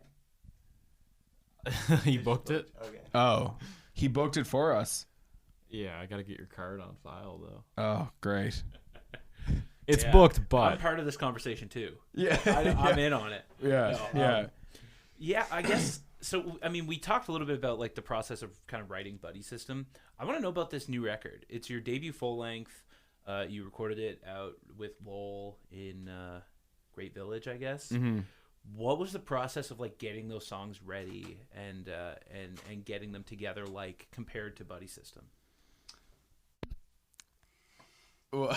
He booked it? Okay. Oh, he booked it for us. Yeah, I got to get your card on file though. Oh, great. It's Yeah. booked, I'm but part of this conversation too. Yeah. I'm in on it. Yeah. No, Yeah. Yeah, I guess so. I mean, we talked a little bit about like the process of kind of writing Buddy System. I want to know about this new record. It's your debut full length. You recorded it out with Lowell in Great Village, I guess. Mm-hmm. What was the process of like getting those songs ready and getting them together, like compared to Buddy System? Can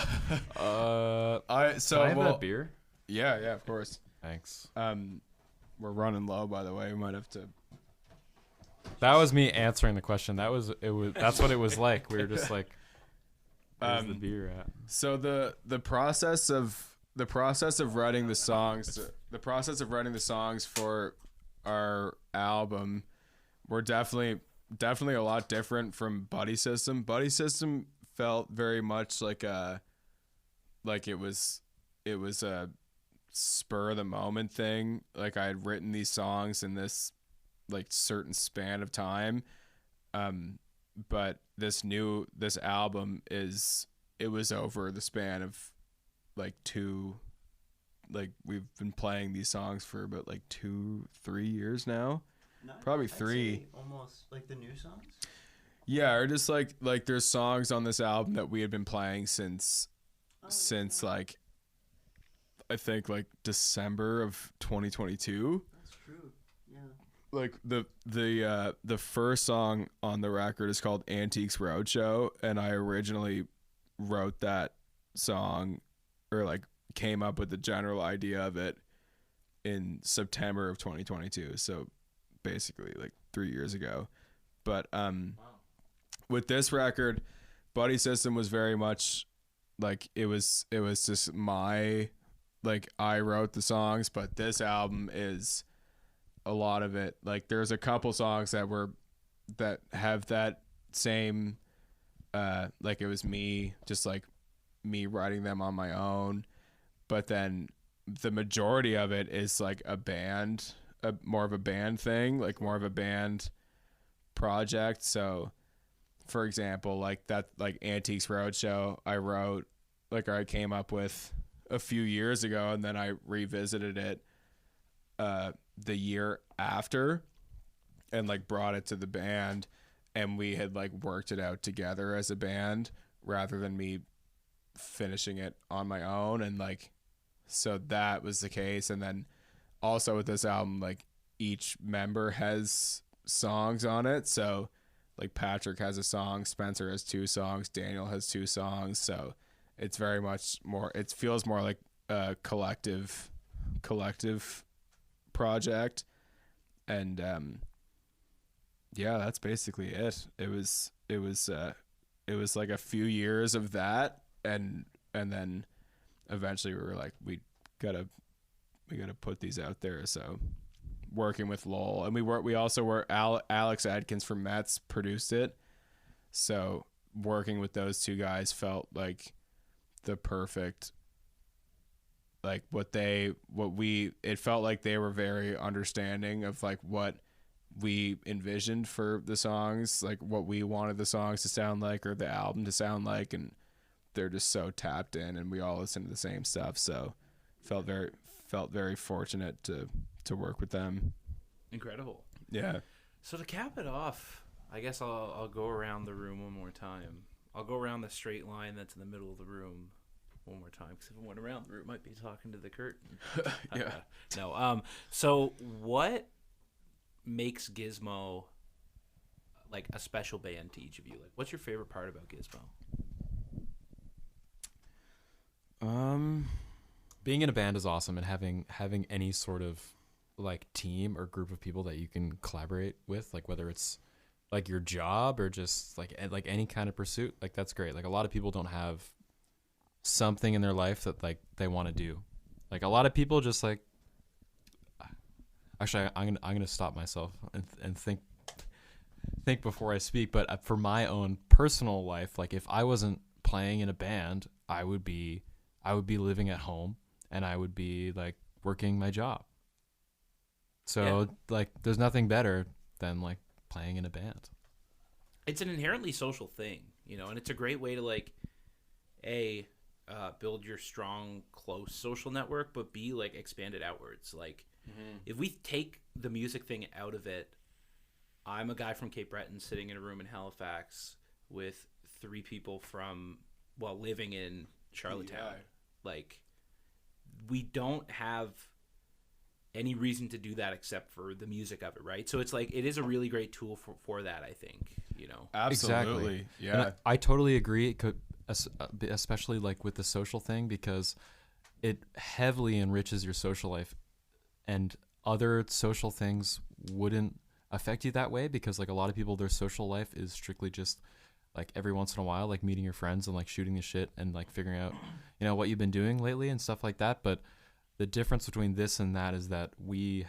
I have a beer? Yeah, of course. Thanks. We're running low, by the way. We might have to. That was me answering the question. That's what it was like. We were just like, where's the beer at? So the process of writing the songs for our album were definitely a lot different from Buddy System. Buddy System felt very much like it was a spur of the moment thing. Like I had written these songs in this like certain span of time, but this album it was over the span of like we've been playing these songs for about like 2-3 years now. Probably I'd 3. say almost like the new songs. Yeah, or just like there's songs on this album that we had been playing since like I think like December of 2022. That's true. Yeah. Like the first song on the record is called Antiques Roadshow, and I originally wrote that song, or like came up with the general idea of it in September of 2022. So basically like 3 years ago. But Wow. with this record, Buddy System was very much like it was just my, like I wrote the songs, but this album is a lot of it. Like there's a couple songs that have that same like it was me, just like me writing them on my own, but then the majority of it is like more of a band thing, like more of a band project. So for example, like that, like Antiques Roadshow, I came up with a few years ago, and then I revisited it the year after and like brought it to the band, and we had like worked it out together as a band rather than me finishing it on my own. And like, so that was the case. And then also with this album, like each member has songs on it. So like Patrick has a song, Spencer has 2 songs, Daniel has 2 songs. So it's very much more, it feels more like a collective project. And yeah, that's basically it. It was like a few years of that, and then eventually we were like, we gotta put these out there. So working with Lowell, and we also were Alex Adkins from Mets produced it, so working with those 2 guys felt like the perfect, like it felt like they were very understanding of like what we envisioned for the songs, like what we wanted the songs to sound like or the album to sound like, and they're just so tapped in, and we all listen to the same stuff. So felt very fortunate to work with them. Incredible. Yeah. So to cap it off, I guess I'll go around the room one more time. I'll go around the straight line that's in the middle of the room one more time, because if I went around the room, I might be talking to the curtain. Yeah. No. So what makes Gizmo like a special band to each of you? Like, what's your favorite part about Gizmo? Being in a band is awesome, and having any sort of like team or group of people that you can collaborate with, like whether it's like your job or just like any kind of pursuit, like that's great. Like a lot of people don't have something in their life that like they want to do. Like a lot of people just like, actually I'm gonna stop myself and think before I speak. But for my own personal life, like if I wasn't playing in a band, I would be living at home, and I would be like working my job. So like there's nothing better than like playing in a band. It's an inherently social thing, and it's a great way to like build your strong, close social network, but B, like expand it outwards. Like if we take the music thing out of it, I'm a guy from Cape Breton sitting in a room in Halifax with 3 people living in Charlottetown. Yeah. Like we don't have any reason to do that except for the music of it, right? So it's like it is a really great tool for that, I think, you know. Absolutely. Exactly. Yeah. And I totally agree. It could, especially like with the social thing, because it heavily enriches your social life, and other social things wouldn't affect you that way, because like a lot of people, their social life is strictly just like every once in a while, like meeting your friends and like shooting the shit and like figuring out, you know, what you've been doing lately and stuff like that. But the difference between this and that is that we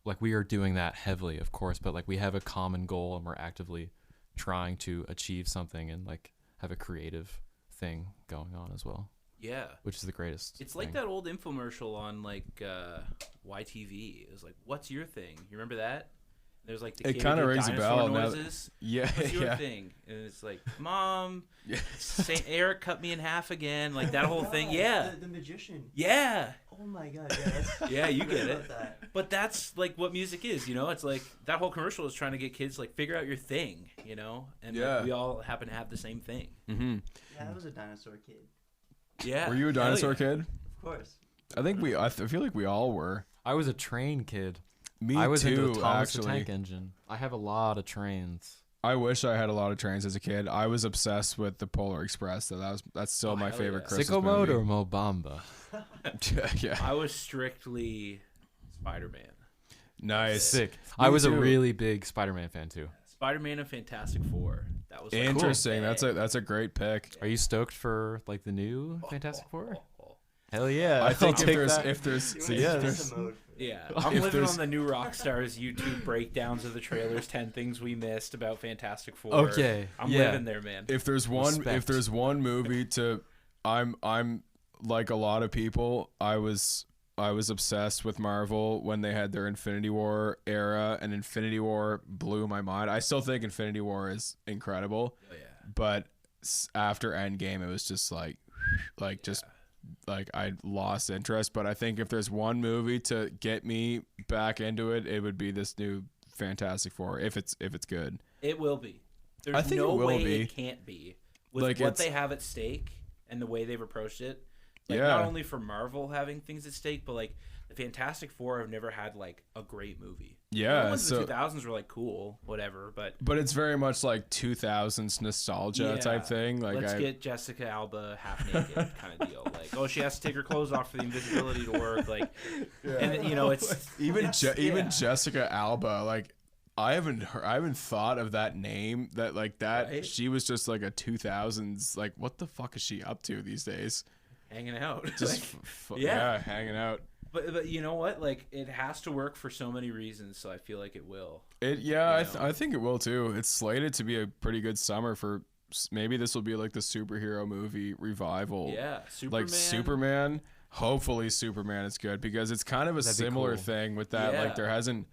are doing that heavily, of course, but like we have a common goal and we're actively trying to achieve something and like have a creative thing going on as well. Yeah. Which is the greatest. It's like thing. that old infomercial on like YTV. It was like, "What's your thing?" You remember that? There's like the It kid kind of who did rings a dinosaur bell. noises. Yeah. What's your Yeah. thing? And it's like, "Mom, Yeah. Saint Eric cut me in half again." Like that Oh whole my thing. God, Yeah. The magician. Yeah. Oh my god, yeah. That's, Yeah, you I get forgot it. about that. But that's like what music is, you know? It's like that whole commercial is trying to get kids like figure out your thing, you know? And Yeah. like, we all happen to have the same thing. Mm-hmm. Yeah, I was a dinosaur kid. Yeah. Were you a Hell dinosaur yeah. kid? Of course. I think I feel like we all were. I was a train kid. Me I was too, into the Thomas the actually. Tank Engine. I have a lot of trains. I wish I had a lot of trains as a kid. I was obsessed with the Polar Express, though. That's still Oh, my hell favorite yeah. Christmas Sicko mode movie. or Mobamba? Yeah. I was strictly Spider-Man. Nice. Sick. Me I was a too. really big Spider-Man fan too. Spider-Man and Fantastic Four. That was like, Interesting. cool. That's a great pick. Are you stoked for like the new Fantastic Four? Oh. Hell yeah! I think I'll take if that. there's You So went yeah, into there's- mode for Yeah, If I'm living there's- on the new Rockstar's YouTube breakdowns of the trailers, 10 things we missed about Fantastic Four. Okay, I'm yeah. living there, man. if there's Respect. one movie to I'm like a lot of people, I was obsessed with Marvel when they had their Infinity War era, and Infinity War blew my mind. I still think Infinity War is incredible, Oh, yeah. but after Endgame it was just like I lost interest. But I think if there's one movie to get me back into it, it would be this new Fantastic Four, if it's good. It will be. There's I think no it will way be. it can't be. With Like, what it's- they have at stake and the way they've approached it. Like, Yeah. not only for Marvel having things at stake, but like the Fantastic Four have never had like a great movie. Yeah, The ones in so the 2000s were like cool, whatever, but but it's very much like 2000s nostalgia Yeah. type thing. Like let's get Jessica Alba half naked kind of deal. Like, oh, she has to take her clothes off for the invisibility to work. Like, and you know, it's even yeah. Jessica Alba, like I haven't thought of that name, that like that Right? she was just like a 2000s, like what the fuck is she up to these days? hanging out. Just Like, yeah, hanging out. but you know what? Like, it has to work for so many reasons, so I feel like it will. I know? think it will too. It's slated to be a pretty good summer for maybe this will be like the superhero movie revival. Yeah, Superman. Like Superman. Hopefully Superman is good, because it's kind of a That'd be similar cool. thing with that. Yeah. Like there hasn't.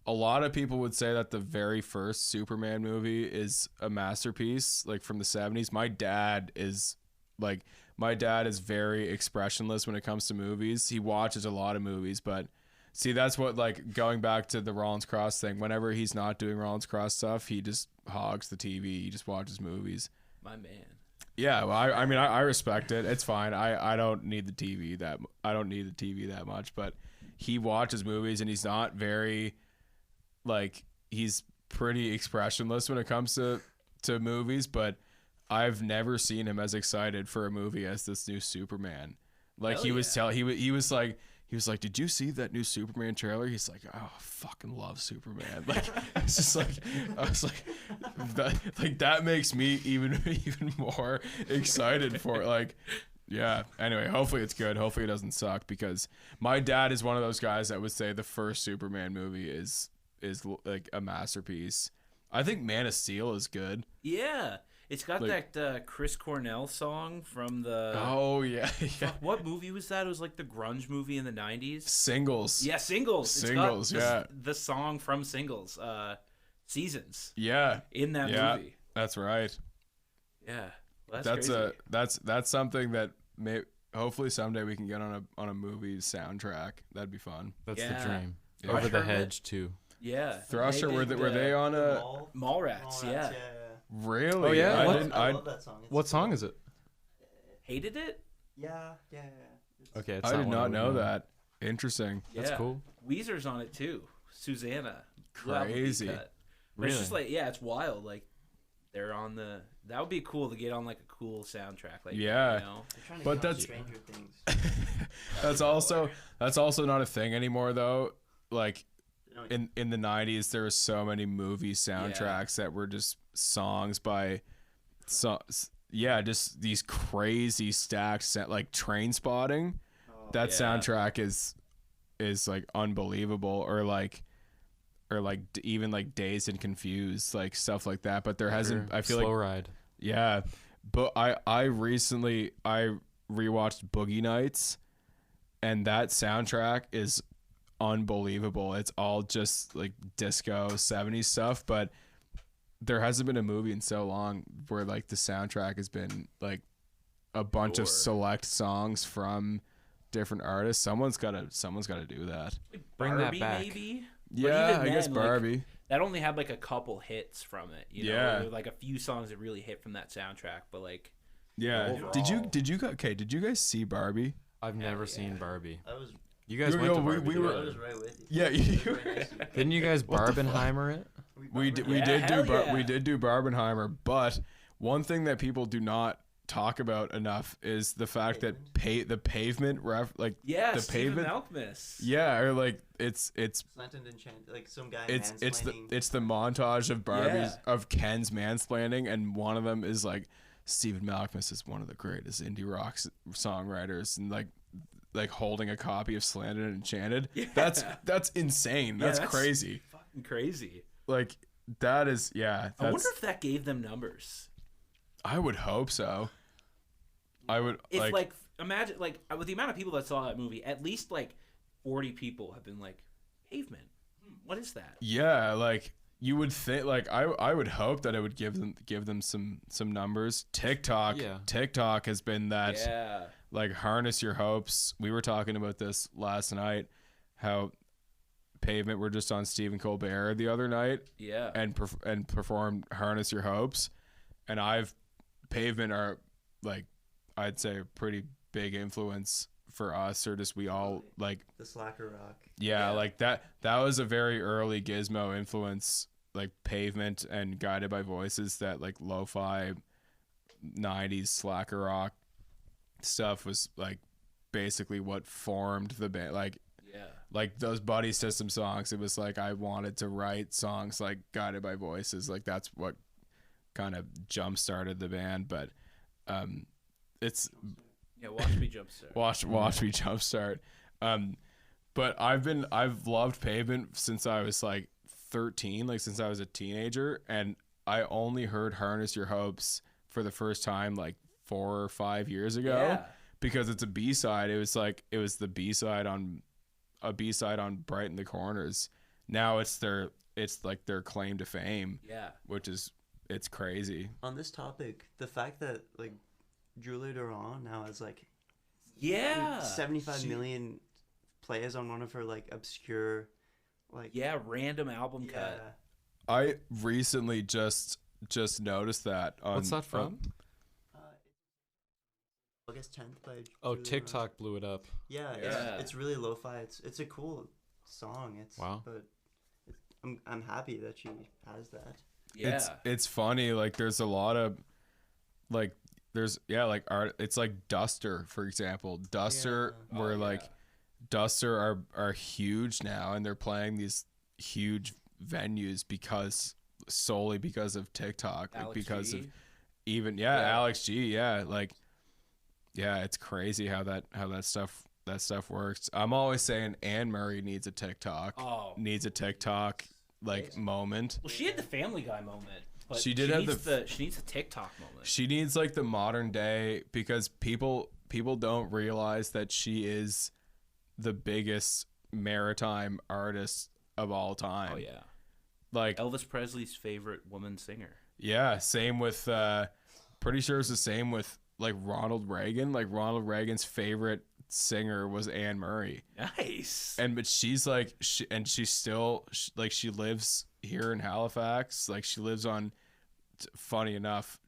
A lot of people would say that the very first Superman movie is a masterpiece, like from the 70s. My dad is very expressionless when it comes to movies. He watches a lot of movies, but see, that's what, like, going back to the Rollins Cross thing, whenever he's not doing Rollins Cross stuff, he just hogs the TV. He just watches movies. My man. Yeah, well, I mean, I respect it. It's fine. I don't need the TV that much, but he watches movies, and he's not very, like, he's pretty expressionless when it comes to movies, but I've never seen him as excited for a movie as this new Superman. Like, Hell he was yeah. he was like, did you see that new Superman trailer? He's like, oh, I fucking love Superman. Like, it's just like, I was like, that makes me even more excited for it. Like, yeah. Anyway, hopefully it's good. Hopefully it doesn't suck, because my dad is one of those guys that would say the first Superman movie is like a masterpiece. I think Man of Steel is good. Yeah. It's got Like- that Chris Cornell song from the... Oh yeah, yeah. What movie was that? It was like the grunge movie in the 90s. Singles. Yeah, Singles. Singles, It's got yeah. the song from Singles, Seasons, Yeah, in that yeah. movie. That's right. Yeah. Well, that's crazy. That's something that hopefully someday we can get on a movie soundtrack. That'd be fun. That's Yeah. the dream. Yeah. Over the Hermit. Hedge too. Yeah. Thrasher, were did, they on a Mallrats, yeah. really? Oh, yeah? I What- didn't. I love that song. It's What so song good. is it? Hated it? Yeah. Okay, it's I did one not would know that. Interesting. That's Yeah. cool. Weezer's on it too. Susanna. Blue Album Deep Crazy. Cut. But it's just Really? like, yeah, it's wild. Like, they're on the. That would be cool to get on like a cool soundtrack. Like, Yeah. You know? They're trying to But get on that's- Stranger Things. That's also not a thing anymore though. Like They don't- in the 90s there were so many movie soundtracks that were just songs by just these crazy stacked like Train Spotting. Oh, That Yeah. soundtrack is like unbelievable, or even like Dazed and Confused, like stuff like that. But there hasn't, I feel Slow like, Ride. yeah. But I recently rewatched Boogie Nights, and that soundtrack is unbelievable. It's all just like disco 70s stuff, but there hasn't been a movie in so long where like the soundtrack has been like a bunch of Sure. select songs from different artists. Someone's got to do that. Like Bring that Barbie, back. maybe? Yeah, even I guess then, like, Barbie. That only had like a couple hits from it. You know? Yeah. There were, like a few songs that really hit from that soundtrack, but like. Yeah. overall- Did you guys see Barbie? I've never yeah. seen Barbie. I was, You guys Yo, went to we- Barbie. we didn't were- I you? was right with you. Yeah, It was you- right next to you. Didn't you guys What the fuck? Barbenheimer it? We did Yeah, hell yeah. we did do Barbenheimer, but one thing that people do not talk about enough is the fact that the pavement like Yeah, the Stephen pavement Malkmus. yeah, or like it's Slanted Enchanted, like some guy it's mansplaining. the montage of Barbie's Yeah. of Ken's mansplaining, and one of them is like Stephen Malkmus is one of the greatest indie rock songwriters, and like holding a copy of Slanted and Enchanted. Yeah. That's insane. Yeah, That's that's crazy. Fucking crazy. Like that is I wonder if that gave them numbers. I would hope so. I would If like imagine like with the amount of people that saw that movie, at least like 40 people have been like, pavement. What is that? yeah, like you would think, like I would hope that it would give them some numbers. TikTok has been that Yeah. like harness your hopes. We were talking about this last night, how Pavement were just on Stephen Colbert the other night Yeah. and performed Harness Your Hopes, and Pavement are like I'd say a pretty big influence for us, or just we all like the slacker rock. yeah, Yeah. like that was a very early Gizmo influence, like Pavement and Guided by Voices. That like lo-fi 90s slacker rock stuff was like basically what formed the band. Yeah. Like those Buddy System songs, it was like I wanted to write songs like Guided by Voices. Like that's what kind of jump started the band. But it's Yeah, watch me jumpstart. watch me jumpstart. But I've loved Pavement since I was like 13, like since I was a teenager, and I only heard Harness Your Hopes for the first time like 4 or 5 years ago, Yeah. because it's a B-side. It was the B-side on Brighten the Corners. Now it's like their claim to fame, Yeah. which is it's crazy. On this topic, the fact that like Julie Durand now has like Yeah. 75 She- million plays on one of her like obscure, like Yeah, random album yeah. cut. I recently just noticed that on What's that from? Uh, August 10th by Oh, Julie TikTok blew it up. Durand. Yeah, Yeah. it's really lo-fi. It's a cool song. Wow. But I'm happy that she has that. Yeah. It's funny, like there's a lot of like there's like art. It's like Duster, for example. Duster Yeah. where Oh, like yeah. Duster are huge now, and they're playing these huge venues solely because of TikTok, like Alex because G. of even Yeah. Alex G, like it's crazy how that stuff works. I'm always saying Anne Murray needs a TikTok. Oh. Needs a TikTok like Yes. moment. Well, she had the Family Guy moment. But She did have she needs a TikTok moment. She needs like the modern day, because people don't realize that she is the biggest maritime artist of all time. Oh yeah. Like Elvis Presley's favorite woman singer. yeah, same with pretty sure it's the same with like Ronald Reagan. Like Ronald Reagan's favorite singer was Anne Murray. Nice. But she's like she still like she lives here in Halifax. Like she lives on, funny enough,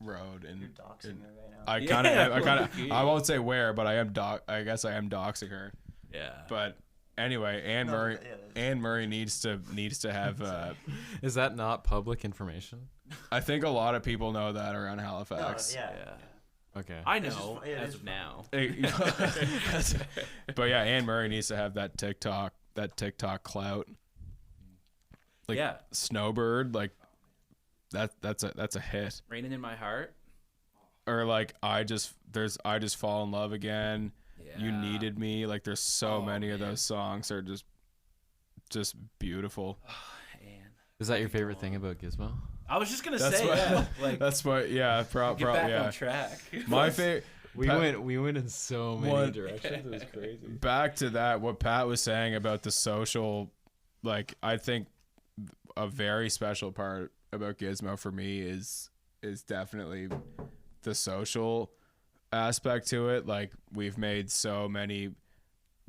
road, You're and doxing her right now. I won't say where, but I guess I am doxing her. Yeah. But anyway, Anne Murray needs to have. Is that not public information? I think a lot of people know that around No, Halifax. yeah. Okay. I It's know just- as of now. But yeah, Anne Murray needs to have that TikTok clout. Like Yeah. Snowbird, like that's a hit. Raining in my heart. Or like I just fall in love again. Yeah. You needed me. Like there's so many of man. those songs are just beautiful. And Is that your favorite thing about Gizmo? I was just gonna That's say, what- yeah, like That's what get back on track. My favorite. We went in so many What- directions. It was crazy. Back to that, what Pat was saying about the social, like I think a very special part about Gizmo for me is definitely the social aspect to it. Like we've made so many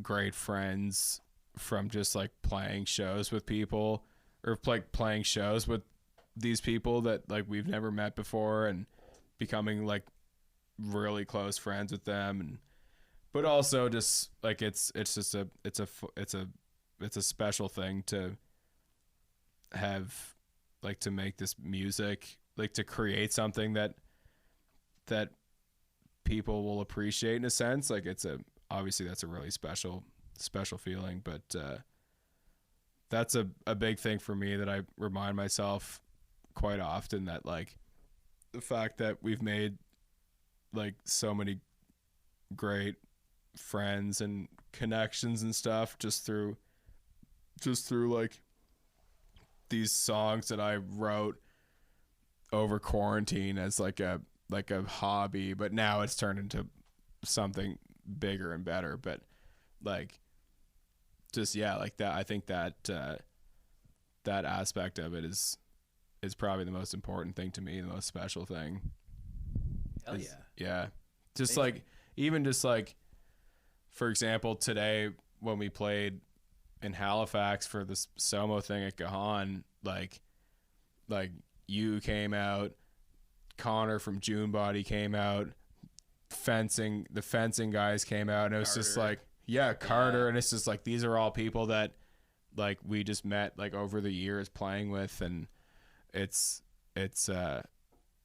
great friends from just like playing shows with people, or like playing shows with these people that like we've never met before, and becoming like really close friends with them. And but also just like it's a special thing to have, like, to make this music, like to create something that people will appreciate in a sense. Like it's obviously that's a really special feeling, but that's a big thing for me that I remind myself quite often, that like the fact that we've made like so many great friends and connections and stuff just through like these songs that I wrote over quarantine as like a hobby, but now it's turned into something bigger and better. But like just like that, I think that that aspect of it is probably the most important thing to me, the most special thing. Hell yeah. Yeah. Just Amazing. like, even just like, for example, today when we played in Halifax for this Somo thing at Gahan, like you came out, Connor from June Body came out, the fencing guys came out, and it was just Carter. like, Carter. And it's just like, these are all people that like we just met like over the years playing with. And it's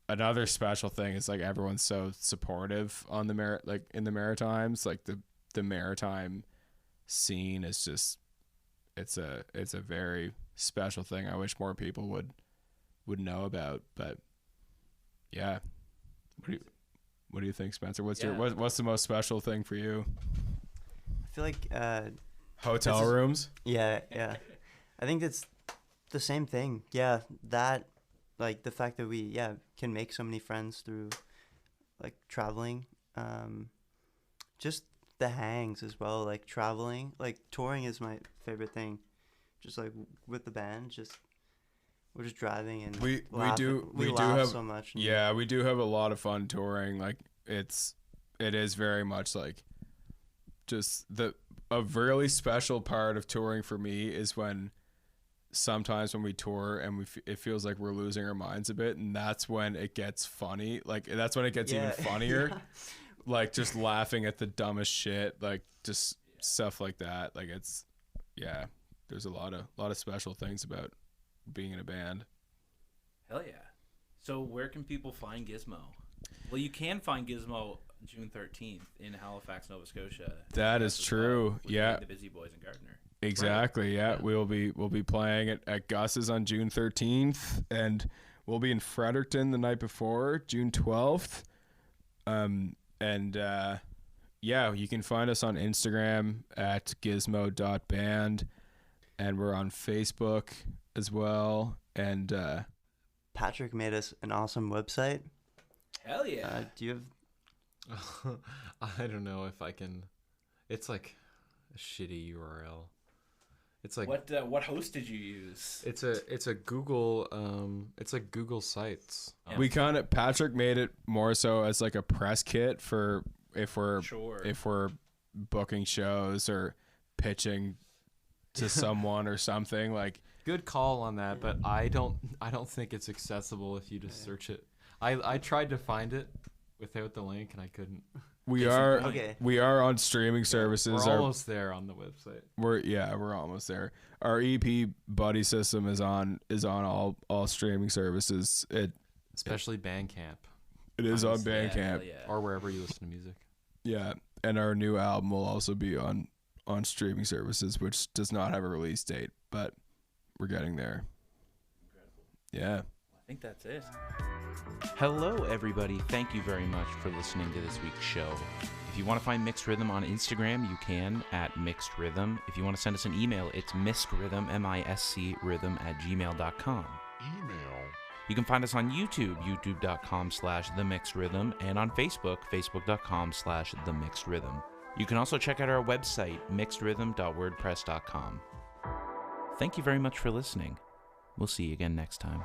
another special thing is like everyone's so supportive on the like in the Maritimes. Like the Maritime scene is just, it's a very special thing. I wish more people would know about. But yeah, what do you think, Spencer? What's what's the most special thing for you? I feel like Hotel rooms. yeah. I think it's the same thing. Yeah, that, like the fact that we can make so many friends through like traveling, just the hangs as well. Like traveling, like touring is my favorite thing. Just like with the band, we're just driving and We laugh have so much. And Yeah, we do have a lot of fun touring. Like it is very much like just a really special part of touring for me is when sometimes when we tour and it feels like we're losing our minds a bit, and that's when it gets funny. Like that's when it gets even funnier. Like just laughing at the dumbest shit, like just stuff like that. Like it's there's a lot of special things about being in a band. Hell yeah. So where can people find Gizmo? Well, you can find Gizmo June 13th in Halifax, Nova Scotia. That is As true. well, with Yeah. the Busy Boys and Gardner. Exactly. Yeah. We'll be playing it at Gus's on June 13th, and we'll be in Fredericton the night before, June 12th. You can find us on Instagram at gizmo.band, and we're on Facebook as well. And Patrick made us an awesome website. Hell yeah. Do you have? I don't know if I can. It's like a shitty URL. It's like what host did you use? it's a Google it's like Google Sites. we Patrick made it more so as like a press kit for if we're booking shows or pitching to someone or something, like, Good call on that, but I don't think it's accessible if you just search it. I tried to find it without the link and I couldn't. We Case in are point. Okay. we are on streaming services. We're almost there on the website. We're almost there. Our EP buddy system is on all streaming services. Especially Bandcamp It is on Yeah, Bandcamp. hell yeah. or wherever you listen to music. Yeah, and our new album will also be on streaming services, which does not have a release date, but we're getting there. Yeah. I think that's it. Hello, everybody. Thank you very much for listening to this week's show. If you want to find Mixed Rhythm on Instagram, you can at Mixed Rhythm. If you want to send us an email, it's miscrhythm, miscrhythm@gmail.com. You can find us on YouTube, youtube.com/themixedrhythm, and on Facebook, facebook.com/themixedrhythm. You can also check out our website, mixedrhythm.wordpress.com. Thank you very much for listening. We'll see you again next time.